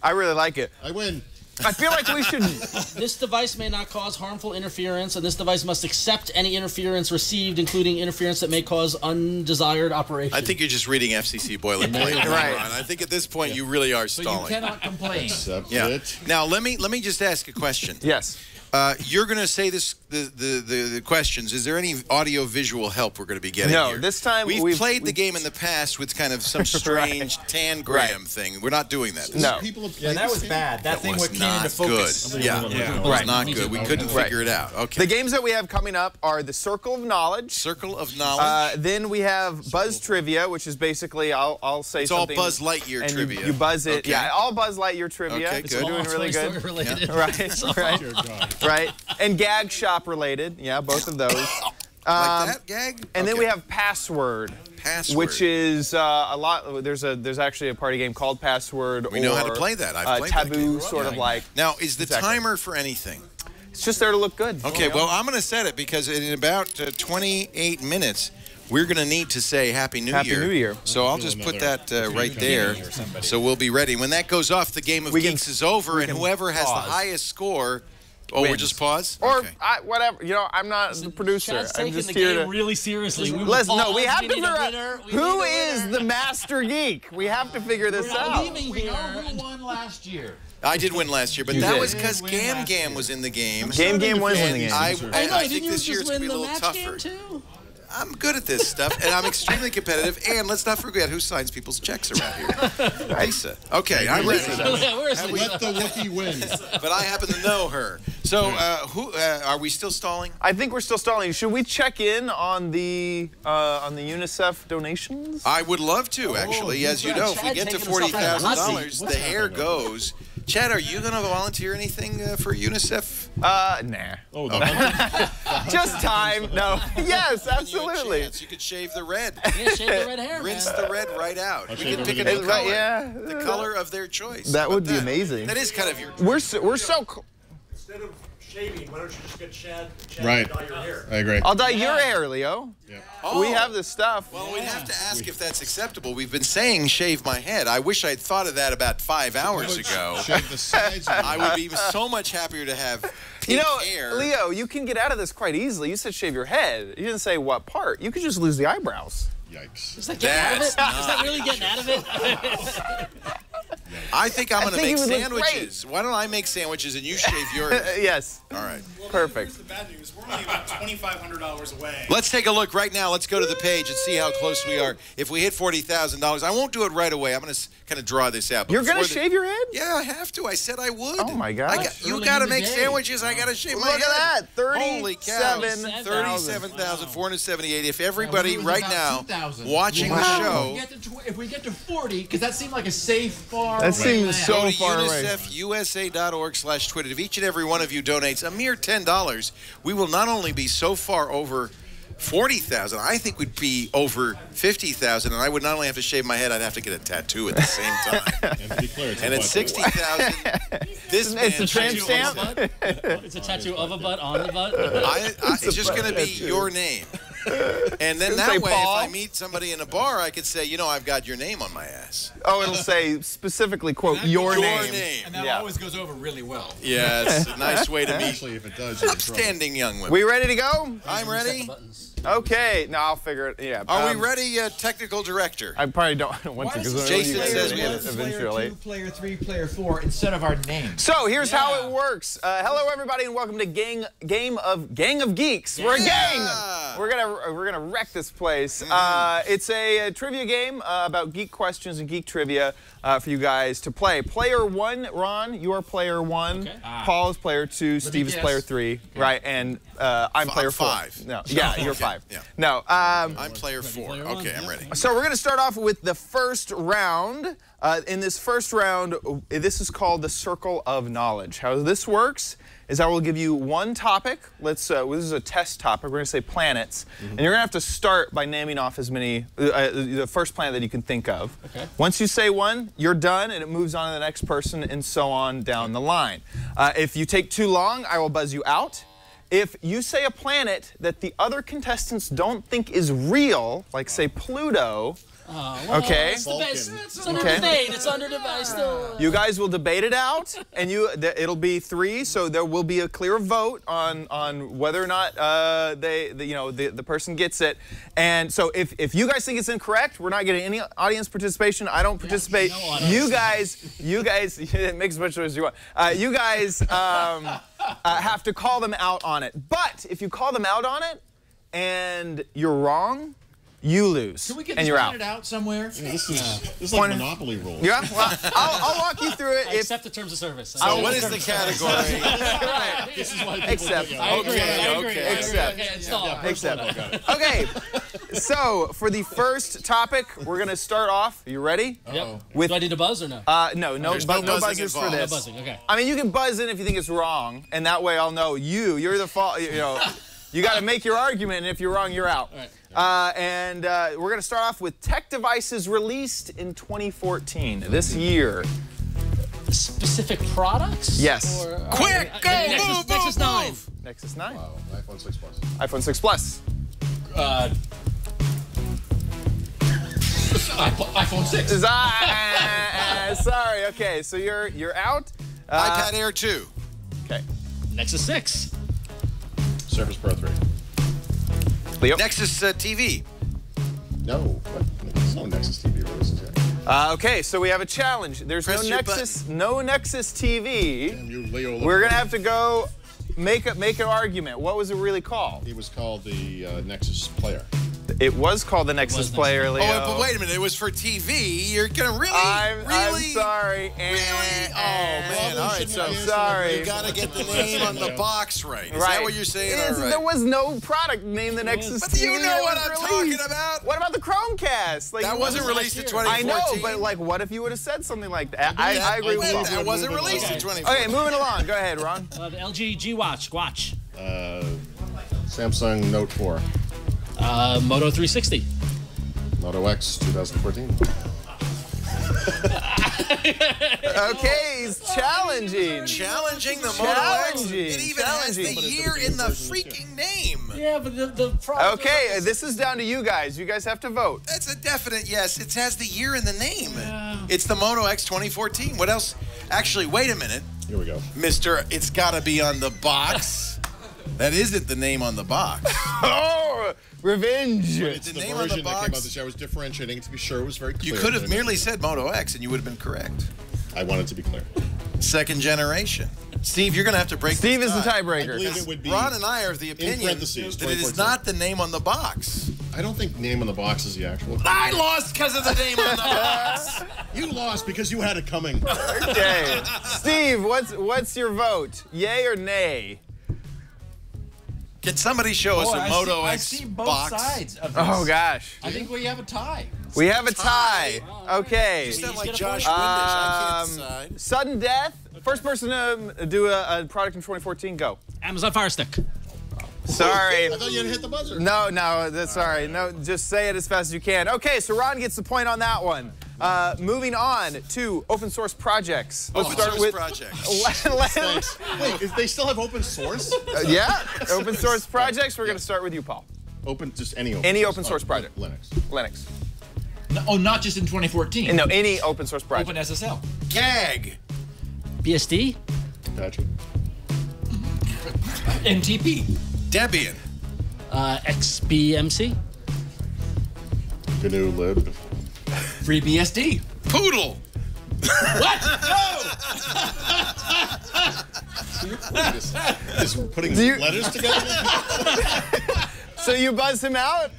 I really like it. I win. I feel like we should. This device may not cause harmful interference, and this device must accept any interference received, including interference that may cause undesired operation. I think you're just reading FCC boilerplate. Right. I think at this point you really are stalling. But you cannot complain. Accept Yeah. it. Now let me just ask a question. Yes. You're going to say the questions. Is there any audio visual help we're going to be getting No, here? this time we've played the game in the past with kind of some strange tangram thing. We're not doing that. No. Yeah, that was bad. That thing was came not into focus. good. Yeah, it was not good. We couldn't figure it out. Okay. The games that we have coming up are the Circle of Knowledge. Circle of Knowledge. Then we have Buzz Trivia, which is basically I'll say it's all something. Buzz Lightyear and trivia. You buzz it. Okay. Yeah, all Buzz Lightyear trivia. Okay, It's good. doing really good. Related. Right. Right. And Gag Shop related. Yeah, both of those. Like that gag? And then we have Password. Password. Which is a lot. There's actually a party game called Password. We know how to play that. I've played Taboo, that game. sort of like. Now, is the timer for anything? It's just there to look good. Okay, well, I'm going to set it because in about 28 minutes, we're going to need to say Happy New Year. Happy New Year. So I'll just put that right there. So we'll be ready. When that goes off, the game of Geeks is over, and whoever has the highest score. Oh, wins. we're just pause? Or okay. whatever. You know, I'm not the producer. Chad's I'm taking just the here game to. really seriously. No, we have to figure out who is the master geek. We have to figure this out. We know who won last year. I did win last year, but that was because Gam was in the game. Gam was in the game. I think this year it's going to be a little tougher. I'm good at this stuff, and I'm extremely competitive. And let's not forget who signs people's checks around here. Lisa. Okay, I'm ready. Let the Wookiee win. But I happen to know her. So, are we still stalling? I think we're still stalling. Should we check in on the UNICEF donations? I would love to, actually. As you know, if we get to $40,000, the hair goes. Chad, are you going to volunteer anything for UNICEF? Nah. Oh, the Just time. No. Yes, absolutely. You could shave the red. Yeah, shave the red hair, Rinse man. the red right out. We shave can pick a everything new else. color. Yeah. The color of their choice. That How would about be amazing. That is kind of your. We're so close. Instead of shaving, why don't you just get Chad Right. to dye your hair? I agree. I'll dye your hair, Leo. Yeah. Oh. We have this stuff. Well, we'd have to ask if that's acceptable. We've been saying shave my head. I wish I'd thought of that about 5 hours ago. Shave the sides. I would be so much happier to have pink hair. Leo, you can get out of this quite easily. You said shave your head. You didn't say what part. You could just lose the eyebrows. Yikes. Is that getting out of it? Is that really getting out of it? I think I'm going to make you would look sandwiches. Why don't I make sandwiches and you shave your head? Yes. All right. Perfect. The bad news, we're only about $2,500 away. Let's take a look right now. Let's go to the page and see how close we are. If we hit $40,000, I won't do it right away. I'm going to kind of draw this out. But You're going to before shave your head? Yeah, I have to. I said I would. Oh, my God. You got to make sandwiches. I got to shave my head. Look at that. Holy cow. 37,000. 37,478. If everybody right now 2,000. watching the show. If we get to 40, because that seemed like a safe, far That seems so Go to far away. UNICEFusa.org/Twitter. If each and every one of you donates a mere $10, we will not only be so far over 40,000, I think we'd be over 50,000, and I would not only have to shave my head, I'd have to get a tattoo at the same time. And to be clear, And at 60,000, this man It's a tramp shaves stamp? his butt. It's a tattoo of a butt on the butt. It's just going to be your name. And then that Say way, Paul. if I meet somebody in a bar, I could say, you know, I've got your name on my ass. Oh, it'll say specifically, quote, your name. And that always goes over really well. Yeah, it's a nice way to meet Actually, if it does, you're in trouble. upstanding young women. We ready to go? I'm ready. Okay. No, I'll figure it. Yeah. Are we ready, technical director? I probably don't want to because Jason says we have eventually. Player 3, player 4 instead of our names. So here's how it works. Hello, everybody, and welcome to Gang of Geeks. We're a gang. We're gonna wreck this place. It's a trivia game about geek questions and geek trivia for you guys to play. Player 1, Ron, you are player 1. Okay. Paul is player 2. Steve is player 3. Okay. Right, and I'm player 4. 5. No, yeah, you're 5. Yeah. No, I'm player 4. Okay, I'm ready. So we're going to start off with the first round. In this first round, this is called the Circle of Knowledge. How this works is I will give you one topic. This is a test topic. We're going to say planets. And you're going to have to start by naming off as many, the first planet that you can think of. Okay. Once you say one, you're done, and it moves on to the next person, and so on down the line. If you take too long, I will buzz you out. If you say a planet that the other contestants don't think is real, like say Pluto, okay. It's under debate. It's under debate still. You guys will debate it out, and it'll be 3, so there will be a clear vote on whether or not the person gets it. And so if you guys think it's incorrect, we're not getting any audience participation. I don't participate. You guys, it makes as much noise as you want. You guys have to call them out on it. But if you call them out on it and you're wrong, you lose. Can we get and this you're pointed out somewhere? Yeah, this is like Monopoly rules. Yeah, well, I'll walk you through it. Accept the terms of service. So what is the category? Right. This is why Except. I agree. Except. Okay, stop. Except. Okay. So for the first topic, we're gonna start off. Are you ready? Yep. With, do I need to buzz or no? No There's no buzzers for involved. this. No buzzing. Okay. I mean, you can buzz in if you think it's wrong, and that way I'll know you're the fault. You know, you got to make your argument, and if you're wrong, you're out. All right. We're going to start off with tech devices released in 2014, this year. Specific products? Yes. Or, Quick, go, Nexus 9. Nexus 9. Wow, iPhone 6 Plus. iPhone 6 Plus. iPhone 6. Sorry. Okay, so you're out. iPad Air 2. Okay. Nexus 6. Surface Pro 3. Leo. Nexus TV. No. What? There's no Nexus TV releases yet. Okay, so we have a challenge. There's Press your no Nexus TV. Damn you, Leo. We're gonna have to go make an argument. What was it really called? He was called the Nexus Player. It was called the Nexus Player, Leo. Oh, but wait a minute. It was for TV. You're gonna really? I'm sorry. Really? Oh man. All right. So sorry. You gotta get the name on the box right. Is Right. that what you're saying? All right. There was no product named the Nexus But TV. you know what that I'm was talking released. about. What about the Chromecast? Like, That wasn't released in I 2014. know, but like, what if you would have said something like that? I agree with you. That wasn't released in 2014. Okay, moving along. Go ahead, Ron. The LG G Watch. Samsung Note 4. Moto 360. Moto X 2014. Okay, he's challenging. Challenging the Moto X. It even has the year in the freaking name. Yeah, but the problem. Okay, this is down to you guys. You guys have to vote. That's a definite yes. It has the year in the name. Yeah. It's the Moto X 2014. What else? Actually, wait a minute. Here we go. Mr. It's gotta be on the box. That isn't the name on the box. Oh, revenge. It's the name version that came out this year. I was differentiating it to be sure it was very clear. You could have merely said Moto X and you would have been correct. I wanted to be clear. Second generation. Steve, you're going to have to break Steve this is the tie. tiebreaker. I believe it would be Ron and I are of the opinion that it is not the name on the box. I don't think name on the box is the actual. I lost because of the name on the box. You lost because you had it coming. Okay. Steve, what's your vote? Yay or nay? Can somebody show us a Moto X I see both box? sides of this. Oh, gosh. I think we have a tie. We have a tie. Okay. You sound like Josh Windish. I can't decide. Sudden death. First person to do a product in 2014, go. Amazon Fire Stick. Sorry. I thought you had hit the buzzer. No, that's sorry. No, just say it as fast as you can. Okay, so Ron gets the point on that one. Moving on to open source projects. Let's start with projects. Wait, they still have open source? Yeah, open source projects. We're going to start with you, Paul. Just any open Any source. open source project. Linux. No, oh, not just in 2014. No, any open source project. Open SSL. Gag. BSD. Apache. NTP. Debian. XBMC. GNU Lib. FreeBSD. Poodle. What? No! Just putting letters together? So you buzz him out?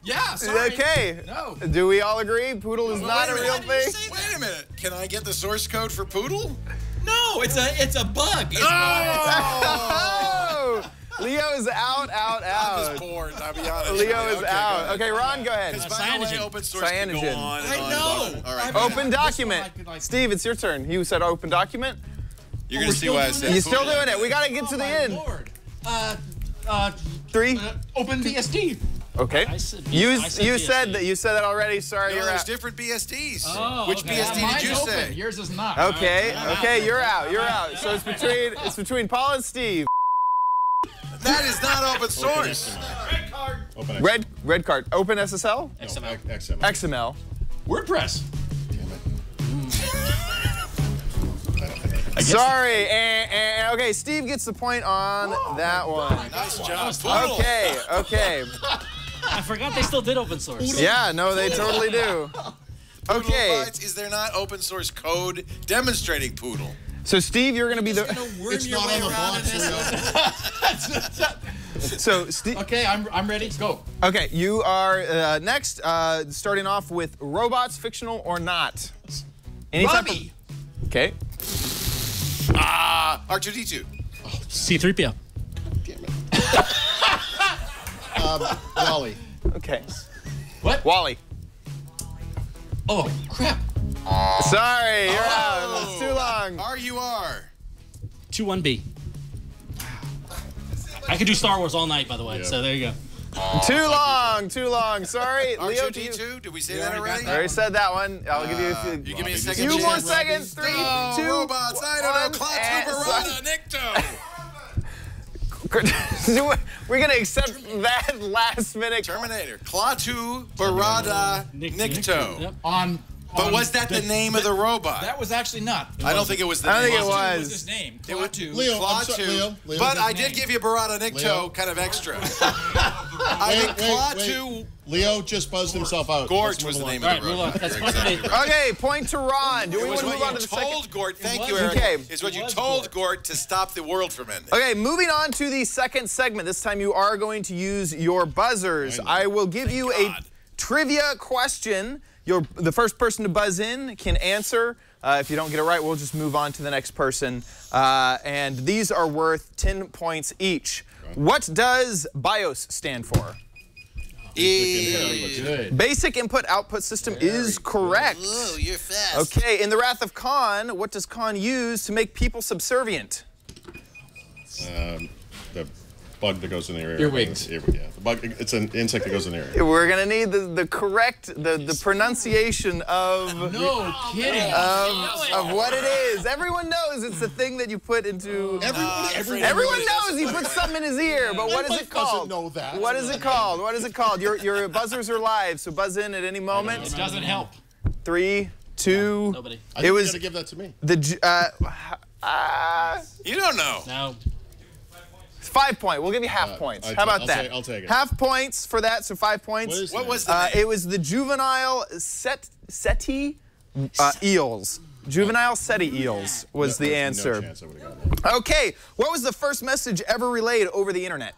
Yeah, sorry. Okay. No. Do we all agree Poodle is not a real thing? Wait a minute. Can I get the source code for Poodle? No, it's a bug. It's Oh! Leo's out. I'm just bored, I'll be honest. Leo is out. Okay, Ron, go ahead. Because by the way, open source can go on and I on know. and on. All right. Open document. Steve, it's your turn. You said open document. You're going to see why I said You're still doing it. We got to get to the end. Lord. 3. OpenBSD. Okay. You BSD. said that already. Sorry, No, you're there's out. different BSDs. Oh, Which okay. BSD did you say? Yours is not. Okay. Okay, you're out. You're out. So it's between Paul and Steve. That is not open source. Red card. Open SSL? XML. XML. WordPress. Sorry. And okay, Steve gets the point on that one. Nice job. Okay. I forgot they still did open source. Yeah, no, they totally do. Okay. Is there not open source code demonstrating Poodle? So Steve, you're gonna be the. It's not on the box. So Steve. Okay, I'm ready. Go. Okay, you are next. Starting off with robots, fictional or not. Any type of. Robbie. Okay. R2D2. C-3PO. Damn it. Wally. Okay. What? Wally. Oh, crap. Sorry, you're out. It's too long. RUR. 21B. I could do Star Wars all night, by the way. Yeah. So there you go. Too long. Sorry, Leo. R2D2. Did we say that already? I already said that one. I'll give you a few. You give me a second. Few more chance. seconds. 3, 2, robots. I don't know. Klaatu, Barada, Nikto. We're gonna accept that last minute. Terminator. Klaatu, Barada, Nikto. Yep. But was that the name of the robot? That was actually not. I don't think it was the I name. think it Klaatu was his name. It was Klaatu. Leo, I'm sorry, Klaatu. Leo, But his I did name. give you Barada Nikto Leo. kind of extra. I think Klaatu. Leo just buzzed himself out. Gort was the name of the robot. That's supposed to be. Okay, point to Ron. Do we It want was to move what on to you the second? told Gort. Thank you, was. Eric. Okay. Is what It you was told Gort to stop the world from ending. Okay, moving on to the second segment. This time you are going to use your buzzers. I will give you a trivia question. The first person to buzz in can answer. If you don't get it right, we'll just move on to the next person. And these are worth 10 points each. What does BIOS stand for? Basic Input Output System is correct. Ooh, you're fast. Okay, in The Wrath of Khan, what does Khan use to make people subservient? The bug that goes in the ear. Earwigs. Yeah, the bug. It's an insect that goes in the ear. We're gonna need the correct the pronunciation of No kidding. of what it is. Everyone knows it's the thing that you put into. Everyone knows he puts something in his ear, but what is it called? Know that. What is it called? What is it called? Your buzzers are live, so buzz in at any moment. It doesn't help. 3, 2. Nobody. I think you gotta give that to me. You don't know. No. 5 point. We'll give you half points. How about that? I'll take it. Half points for that, so 5 points. What was the name? It was the juvenile seti eels. Juvenile seti eels was the answer. No chance I would've gotten that. Okay, what was the first message ever relayed over the internet?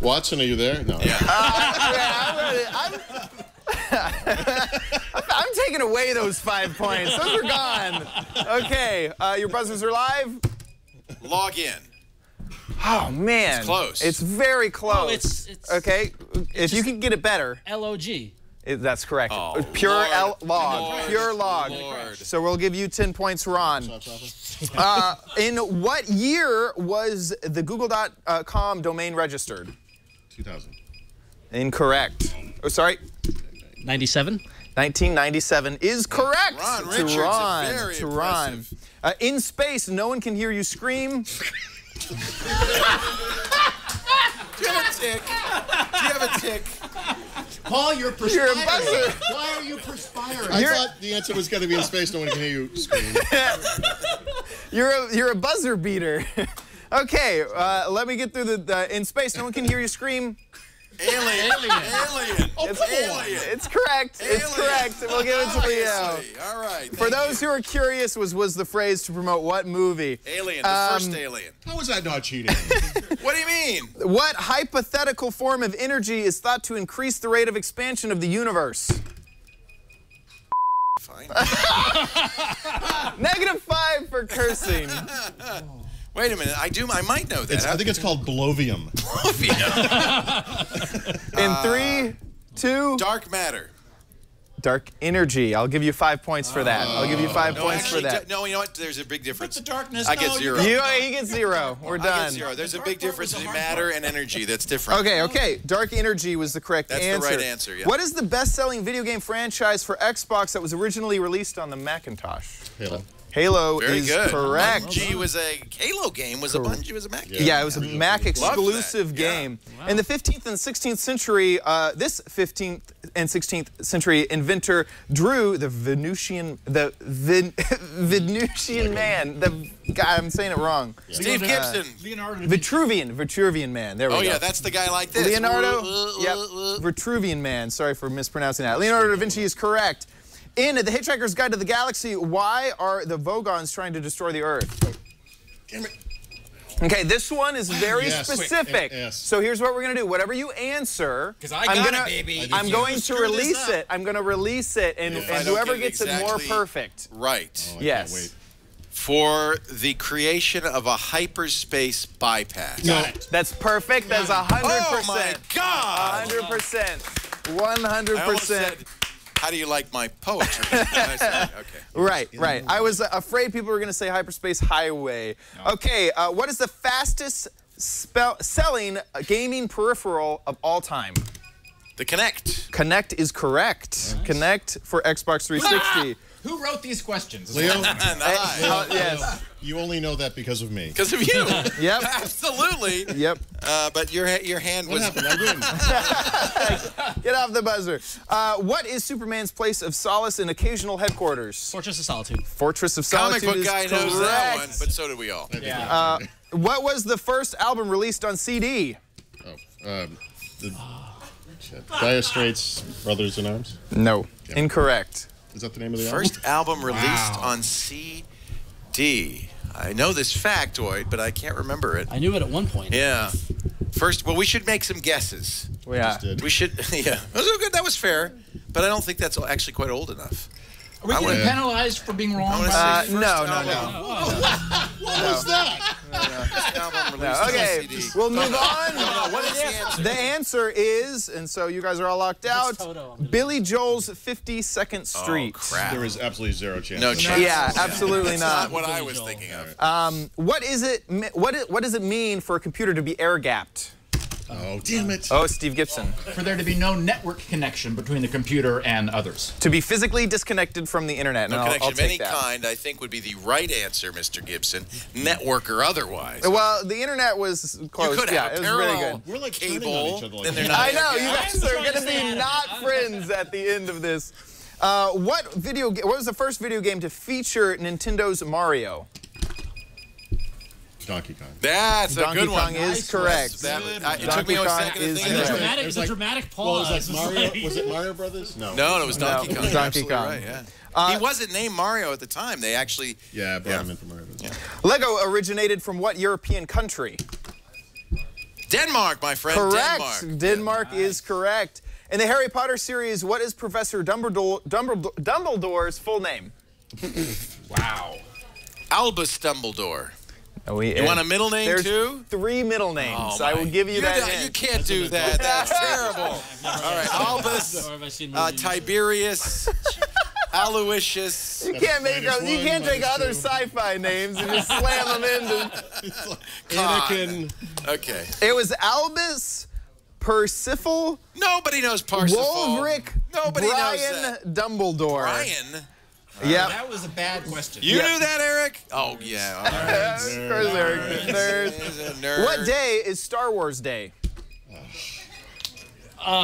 Watson, are you there? No. I'm taking away those 5 points. Those are gone. Okay, your buzzers are live. Log in. Oh man, It's close. It's very close. Oh, it's okay. If you can get it better, LOG. That's correct. Oh, Pure Lord. log. Lord. Pure log. Lord. So we'll give you 10 points, Ron. In what year was the Google.com domain registered? 2000. Incorrect. Oh, sorry. 97. 1997 is correct. Ron to Richards, Ron. very To Ron. impressive. In space, no one can hear you scream. Do you have a tick? Do you have a tick? Paul, you're perspiring. You're a buzzer. Why are you perspiring? I thought the answer was going to be in space. No one can hear you scream. You're a buzzer beater. Okay, let me get through the in space. No one can hear you scream. Alien. It's correct. It's correct. We'll give it to Leo. All right. For those who are curious, was the phrase to promote what movie? Alien, the first Alien. How is that not cheating? What do you mean? What hypothetical form of energy is thought to increase the rate of expansion of the universe? Fine. -5 for cursing. Wait a minute. I might know that. I think it's called blovium. In 3, 2. Dark matter. Dark energy. I'll give you 5 points for that. I'll give you 5 points for that. No, you know what? There's a big difference. The darkness. I get 0. He gets 0. We're I done. get 0. There's a big difference between matter and energy. That's different. Okay. Dark energy was the correct answer. That's the right answer, yeah. What is the best-selling video game franchise for Xbox that was originally released on the Macintosh? Halo. Halo Very is good. correct. Bungie was a Halo game. Was a Bungie was a Mac game. Yeah, it was a Mac exclusive game. Wow. In the 15th and 16th century, this 15th and 16th century inventor drew the Venusian man. God, I'm saying it wrong. Yeah. Steve Gibson. Vitruvian man. There we go. Oh yeah, that's the guy like this. Leonardo. Yep. Vitruvian man. Sorry for mispronouncing that. Leonardo da Vinci is correct. In The Hitchhiker's Guide to the Galaxy, why are the Vogons trying to destroy the Earth? Damn it. Okay, this one is very specific. Yes. So here's what we're gonna do. Whatever you answer, baby. I'm going to release it. I'm gonna release it, and whoever gets it more perfect. Right. Oh, Yes. For the creation of a hyperspace bypass. No, that's perfect. That's 100%. Oh my God! 100%. I almost 100%. said, how do you like my poetry? Okay. Right. I was afraid people were going to say hyperspace highway. No. Okay, what is the fastest selling gaming peripheral of all time? The Kinect. Kinect is correct. Nice. Kinect for Xbox 360. Who wrote these questions? Leo? Yes. You only know that because of me. Because of you. Yep. Absolutely. Yep. But your hand was... What happened? I win. Get off the buzzer. What is Superman's place of solace and occasional headquarters? Fortress of Solitude. Fortress of Solitude. Comic book guy knows that one, correct. but so do we all. Yeah. What was the first album released on CD? Dire Straits Brothers in Arms? No. Yeah. Incorrect. Is that the name of the first album released on CD? I know this factoid, but I can't remember it. I knew it at one point. Yeah. First, well, we should make some guesses. Yeah. We should, yeah. That was good. That was fair, but I don't think that's actually quite old enough. Are we getting penalized for being wrong? No. What was that? this album released Okay, CD. we'll move on. What is the answer? The answer is, and so you guys are all locked out, Billy Joel's 52nd Street. Oh, crap. There is absolutely zero chance. No chance. Yeah, absolutely That's not. what I was thinking of. What does it mean for a computer to be air-gapped? Oh, damn it. Oh, Steve Gibson. For there to be no network connection between the computer and others. To be physically disconnected from the internet. No and connection I'll of any take that. kind, I think, would be the right answer, Mr. Gibson, network or otherwise. Well, the internet was close. You could yeah, have it a was really parallel good. We're like cable, each other like then they're that. not I know, you air-gapped. guys are going to be not friends at the end of this. What was the first video game to feature Nintendo's Mario? Donkey Kong. That's a Donkey good one. Kong is correct. It took me a second to think of that. The dramatic pause. Well, was it Mario Brothers? No. No, it was Donkey Kong. it was Donkey Absolutely Kong. Right, yeah. He wasn't named Mario at the time. They actually... Yeah, I brought him in for Mario Brothers. Yeah. Lego originated from what European country? Denmark, my friend. Correct. Denmark is correct. In the Harry Potter series, what is Professor Dumbledore's full name? Wow. Albus Dumbledore. You want a middle name, There's too? 3 middle names. Oh, I will give you that hint. You can't do that. That's terrible. All right, Albus, Tiberius, Aloysius. You can't make those. You can't take other sci-fi names and just slam them into. Anakin. Okay. It was Albus, Percival. Nobody knows Parsifal. Wolfric. Nobody knows Brian that. Dumbledore. Brian. Yeah. That was a bad question. You knew that, Eric? Oh, yeah. All right. Of course, Eric. Nerd. What day is Star Wars Day?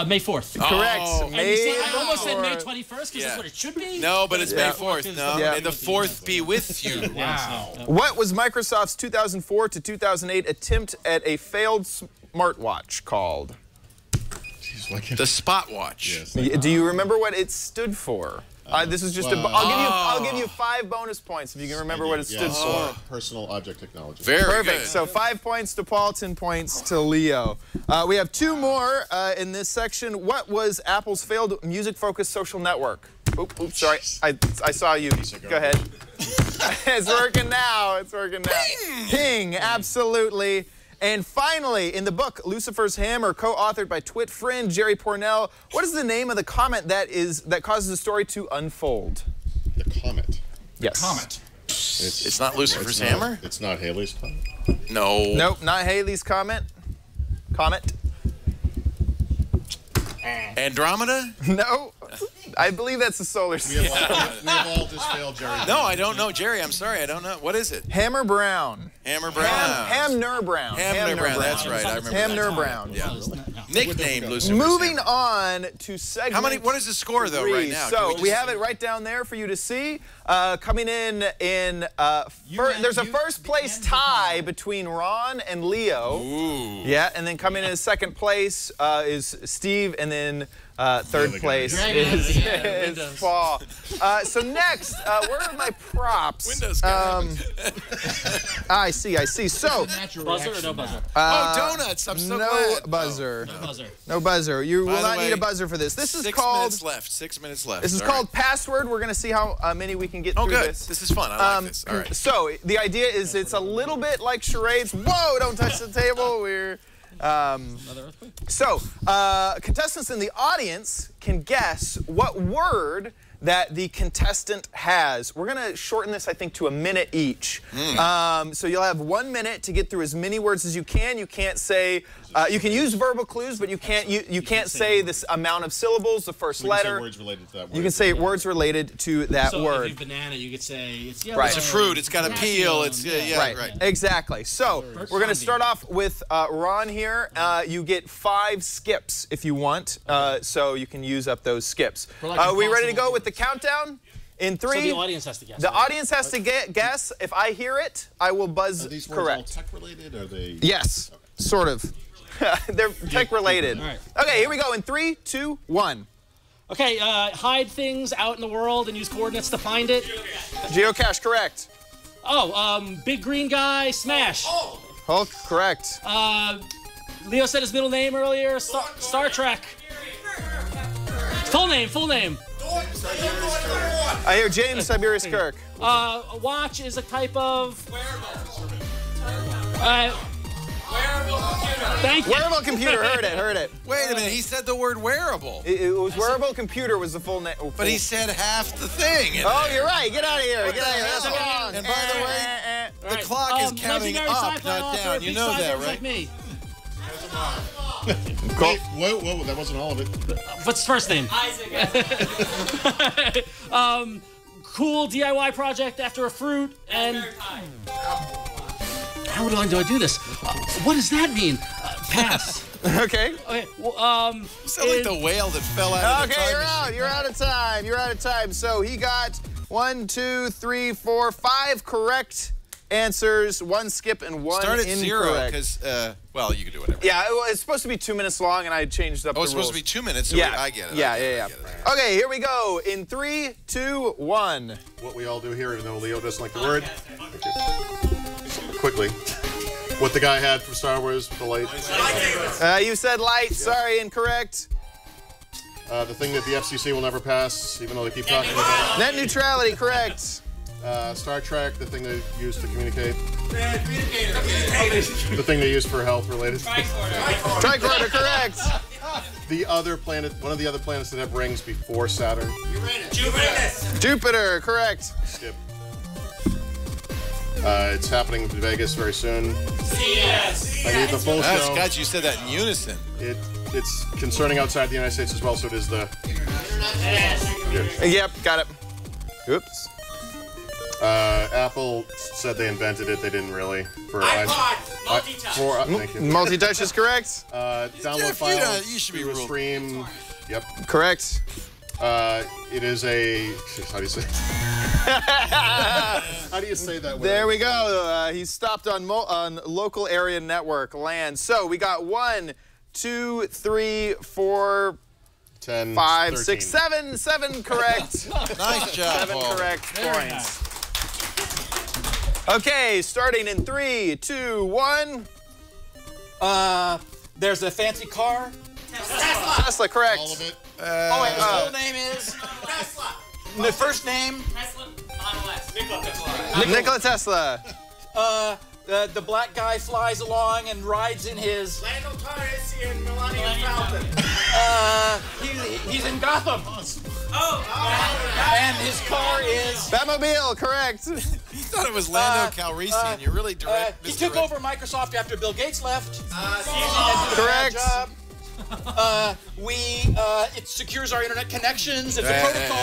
May 4th. Correct. And you see, I almost said May 4th. 21st because that's what it should be. No, but it's May Yeah. 4th. No, Yeah. May the 4th be with you. Wow. What was Microsoft's 2004 to 2008 attempt at a failed smartwatch called? Jeez, why can't The Spot Watch. Yes. Do you remember what it stood for? This is just I'll give you 5 bonus points if you can remember what it stood for. Personal object technology. Very Perfect. good. So 5 points to Paul, 10 points to Leo. We have 2 more in this section. What was Apple's failed music-focused social network? Oops, sorry. I saw you. Go ahead. It's working now. It's working now. Ping, absolutely. And finally, in the book Lucifer's Hammer, co-authored by TWiT friend Jerry Pournelle, what is the name of the comet that causes the story to unfold? The comet. Yes. Comet. It's not Lucifer's Hammer? It's not Halley's comet. No. Nope, not Halley's Comet. Comet. Andromeda? No. I believe that's the solar system. We have all just failed Jerry. No, I don't know. Jerry, I'm sorry. I don't know. What is it? Hammer Brown. Hammer Brown. Hamner Brown. Hamner Brown. That's right. I remember Hamner that. Brown. Yeah. Nicknamed Lucifer's Moving Hammer. on to segment How many? What is the score though 3. right now? So Can we just have it right down there for you to see. Coming in there's a first place tie between Ron and Leo. Ooh. Yeah, and then coming in second place is Steve, and then third place is Paul. So next, where are my props? Windows. I see. So Buzzer or no buzzer? Donuts. I'm so glad. Buzzer. No buzzer. No buzzer. You By will the not way, need a buzzer for this. This is 6 called. minutes left. 6 minutes left. This is All called right. Password. We're going to see how many we can get Oh, through good. this. This is fun. I like this. All right. So the idea is it's a little bit like charades. Whoa! Don't touch the table. We're. So contestants in the audience can guess what word that the contestant has. We're going to shorten this, I think, to a minute each. So you'll have 1 minute to get through as many words as you can. You can't say, you can use verbal clues, but you can't say this amount of syllables, the first letter. You can say words related to that word. You can say words related to that So word. if you banana, you could say it's yellow. Right. It's a fruit. It's got a peel. It's right. Exactly. So we're going to start off with Ron here. You get 5 skips if you want, so you can use up those skips. Are we ready to go with the countdown? In 3. So the audience has to guess. The audience has to guess. If I hear it, I will buzz Are these correct. words all tech related? Are they? Yes, sort of. They're tech related. All right. Okay, here we go. In 3, 2, 1. Okay, hide things out in the world and use coordinates to find it. Geocache, correct. Oh, big green guy, Smash. Hulk, correct. Leo said his middle name earlier. Star Trek. Full name. I hear James Tiberius Kirk. A watch is a type of. Thank you. Wearable computer. Heard it. Wait a minute. He said the word wearable. It was wearable computer was the full name. But he said half the thing. Oh, you're right. Get out of here. Get out of here. That's wrong. And by the way, the clock is counting up, not down. You know that, right? Like me. Wait, whoa, that wasn't all of it. What's his first name? Isaac. Cool DIY project after a fruit and. How do I do this? What does that mean? Pass. Okay. Okay. Well, You sound like the whale that fell out of the time you're machine. out. You're out of time. You're out of time. So he got 1, 2, 3, 4, 5 correct answers, 1 skip and 1 Start at incorrect. 0 because, well, you can do whatever. Yeah, it's supposed to be 2 minutes long, and I changed up the rules. It's supposed to be 2 minutes, so yeah. I get it. Yeah. Okay, here we go. In 3, 2, 1. What we all do here, even though Leo doesn't like the word. Quickly. What the guy had from Star Wars, the light. You said light. Sorry, incorrect. The thing that the FCC will never pass, even though they keep talking about it. Net neutrality, correct. Star Trek, the thing they use to communicate. The thing they use for health related. Tricorder, correct. The other planet, one of the other planets that have rings before Saturn. Jupiter, correct. Skip. It's happening in Vegas very soon. Yes. I need the full show. God, you said that in unison. It's concerning outside the United States as well, so it is the... Yep, got it. Oops. Apple said they invented it. They didn't really. For iPod! Multi-touch. Thank you. Multi-touch is correct. Download Jeff, files. you should be through a ruled. stream. Yep. Correct. It is a... How do you say it? How do you say that word? There we go. He stopped on local area network land. So we got 1, 2, 3, 4, 10, 5, 13. 6, 7. 7 correct. Nice job, 7 Paul. correct Very points. nice. Okay, starting in 3, 2, 1. There's a fancy car. Tesla, correct. All of it. Oh, wait, his full name is? Tesla. The first name? Tesla. Model S. Nikola Tesla. The black guy flies along and rides in his... Lando Calrissian, Millennium Falcon. He's in Gotham. Oh. And his car is... Batmobile, correct. You thought it was Lando Calrissian. You're really direct. He took over Microsoft after Bill Gates left. Correct. Job. It secures our internet connections. It's a protocol.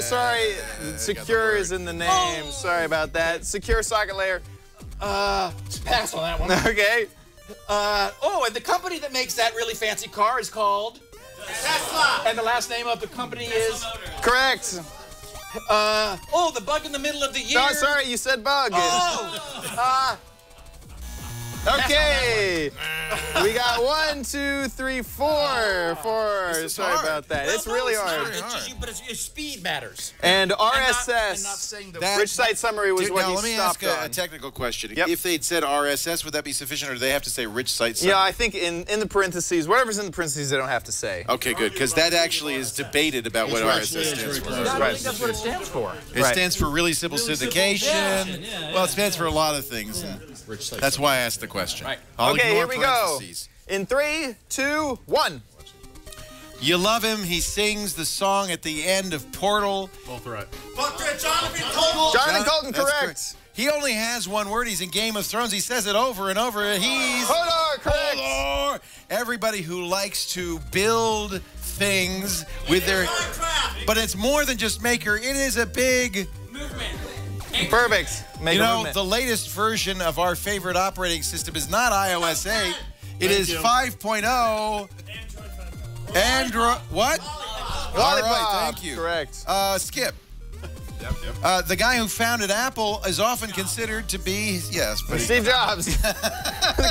Sorry, secure is in the name. Sorry about that. Secure socket layer. Pass on that one. Okay. And the company that makes that really fancy car is called Tesla. And the last name of the company is Correct. the bug in the middle of the year. No, sorry, you said bug. Okay. We got 1, 2, 3, 4. 4. Sorry about that. It's really hard. But it's speed matters. And I'm not RSS. saying the Rich site summary was what now, he let me stopped ask a on. technical question. Yep. If they'd said RSS, would that be sufficient, or do they have to say rich site summary? Yeah, I think in the parentheses, whatever's in the parentheses, they don't have to say. Okay, good, because that actually is debated about what RSS stands for. I think that's what it stands for. It stands for really simple syndication. Well, it stands for a lot of things. That's why I asked the question. Right. I'll Okay, ignore here we go. parentheses. In 3, 2, 1. You love him. He sings the song at the end of Portal. Both right. Jonathan Colton. Jonathan Colton, That's correct. He only has one word. He's in Game of Thrones. He says it over and over. He's Hodor, correct. Hodor. Everybody who likes to build things with their... But it's more than just maker. It is a big... Movement. Perfect. Make You a know, movement. the latest version of our favorite operating system is not iOS 8. It is 5.0. Android. What? All Lollipop. right, thank you. Correct. Skip. The guy who founded Apple is often considered to be, yes, but Steve Jobs.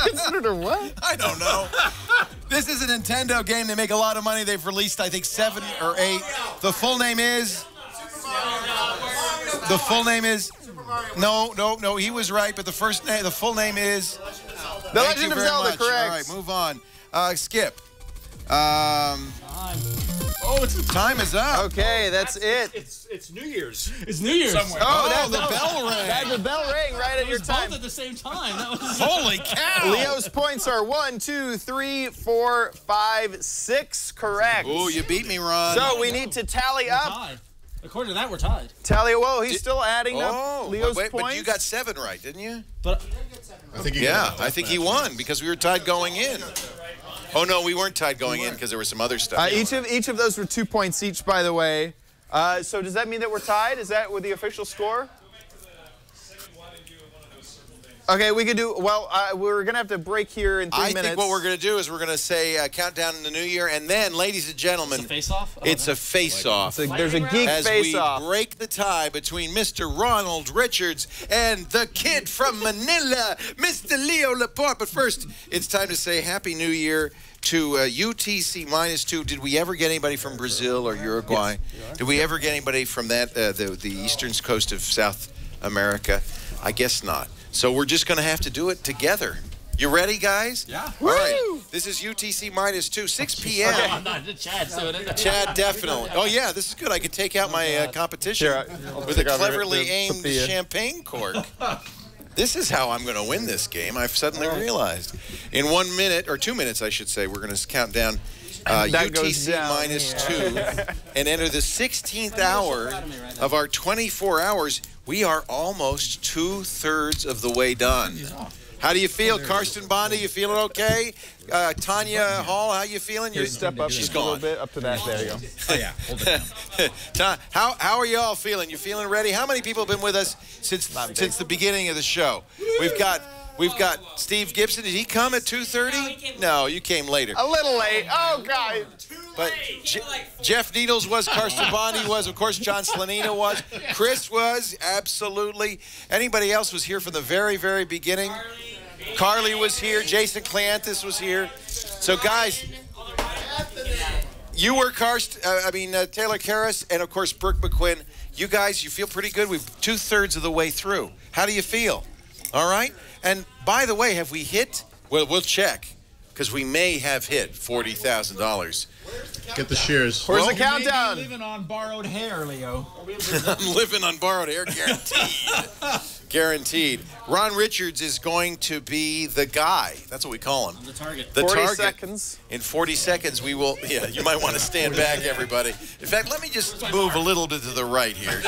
Considered a what? I don't know. This is a Nintendo game. They make a lot of money. They've released, I think, 7 or 8. The full name is... The full name is... No, he was right, but the full name is... The Legend of Zelda, correct. All right, move on. Skip. Oh, time is up. Okay, that's it. It's New Year's. It's New Year's. Somewhere. Oh, the bell rang. That's the bell rang right at your time. Both at the same time. That was Holy cow! Leo's points are 1, 2, 3, 4, 5, 6. Correct. Oh, you beat me, Ron. So we need to tally up. tied. According to that, we're tied. Tally. Whoa, he's still adding up Leo's wait, points. but you got 7 right, didn't you? But I think he I think he won because we were tied going in. Oh no, we weren't tied going in because there was some other stuff. Each of those were 2 points each, by the way. So does that mean that we're tied? Is that with the official score? Okay, we could do, well, we're going to have to break here in 3 minutes. I think what we're going to do is we're going to say countdown in the new year, and then, ladies and gentlemen, it's a face-off? It's a face-off. There's a geek face-off. As we break the tie between Mr. Ronald Richards and the kid from Manila, Mr. Leo Laporte. But first, it's time to say Happy New Year to UTC -2. Did we ever get anybody from Brazil or Uruguay? Yes. Did we ever get anybody from that the eastern coast of South America? I guess not. So we're just going to have to do it together. You ready, guys? Yeah. All right. This is UTC -2, 6 p.m. Chad, definitely. Oh, yeah, this is good. I could take out my competition with a cleverly aimed champagne cork. This is how I'm going to win this game, I've suddenly realized. In 1 minute, or 2 minutes, I should say, we're going to count down UTC -2 and enter the 16th hour of our 24 hours. We are almost 2/3 of the way done. How do you feel, Karsten Bondi? You feeling okay? Tanya Hall, how you feeling? You step up just a little bit up to that. There you go. Oh yeah, hold it down. How are you all feeling? You feeling ready? How many people have been with us since the beginning of the show? We've got Steve Gibson. Did he come at 2:30? No, you came later. A little late. Oh, God. But Jeff Needles was, Karsten Bondi was, of course, John Slanina was, Chris was, absolutely. Anybody else was here from the very, very beginning? Carly was here. Jason Cleanthus was here. So, guys, you were Taylor Karras, and, of course, Brooke McQuinn. You guys, you feel pretty good? We're 2/3 of the way through. How do you feel? All right? And, by the way, have we hit? Well, we'll check, because we may have hit $40,000. Get the shears. Where's the countdown? You're living on borrowed hair, Leo. I'm living on borrowed air, guaranteed. Guaranteed. Ron Richards is going to be the guy. That's what we call him. The target. The 40 target. seconds. In 40 seconds, we will. Yeah, you might want to stand back, everybody. In fact, let me just move a little bit to the right here.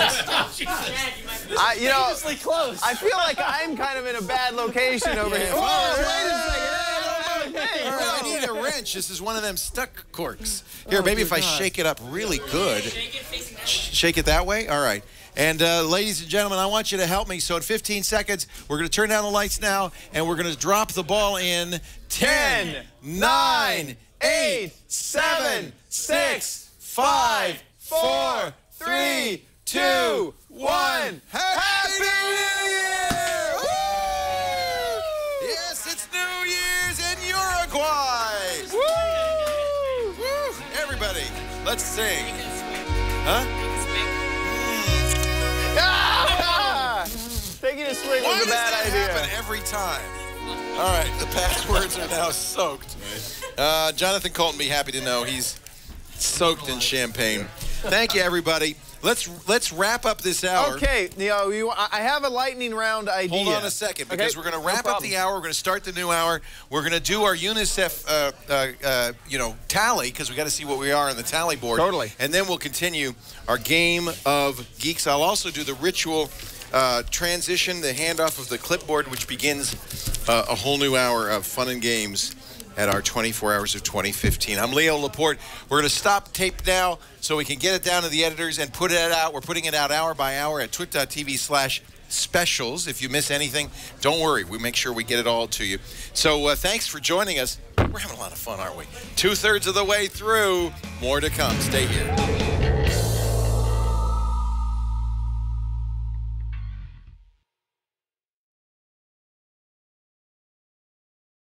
You know, close. I feel like I'm kind of in a bad location over here. Whoa, wait a second. Hey, All right, I need a wrench. This is one of them stuck corks. Here, maybe if I shake it up really good. Shake it that way? All right. And ladies and gentlemen, I want you to help me. So in 15 seconds, we're going to turn down the lights now, and we're going to drop the ball in 10, 9, 8, 7, 6, 5, 4, 3, 2, 1. Happy New Year! Woo! Yes, it's New Year's in Uruguay. Woo! Woo! Everybody, let's sing. Huh? Taking a swing Why was a does bad that idea. happen every time? All right, the passwords are now soaked. Jonathan Colton, be happy to know he's soaked in champagne. Thank you, everybody. Let's wrap up this hour. Okay, I have a lightning round idea. Hold on a second, because we're going to wrap up the hour. We're going to start the new hour. We're going to do our UNICEF, tally, because we got to see what we are on the tally board. Totally. And then we'll continue our game of Geeks. I'll also do the ritual transition, the handoff of the clipboard, which begins a whole new hour of fun and games at our 24 hours of 2015. I'm Leo Laporte. We're going to stop tape now so we can get it down to the editors and put it out. We're putting it out hour by hour at twit.tv/specials. If you miss anything, don't worry. We make sure we get it all to you. So thanks for joining us. We're having a lot of fun, aren't we? 2/3 of the way through. More to come. Stay here.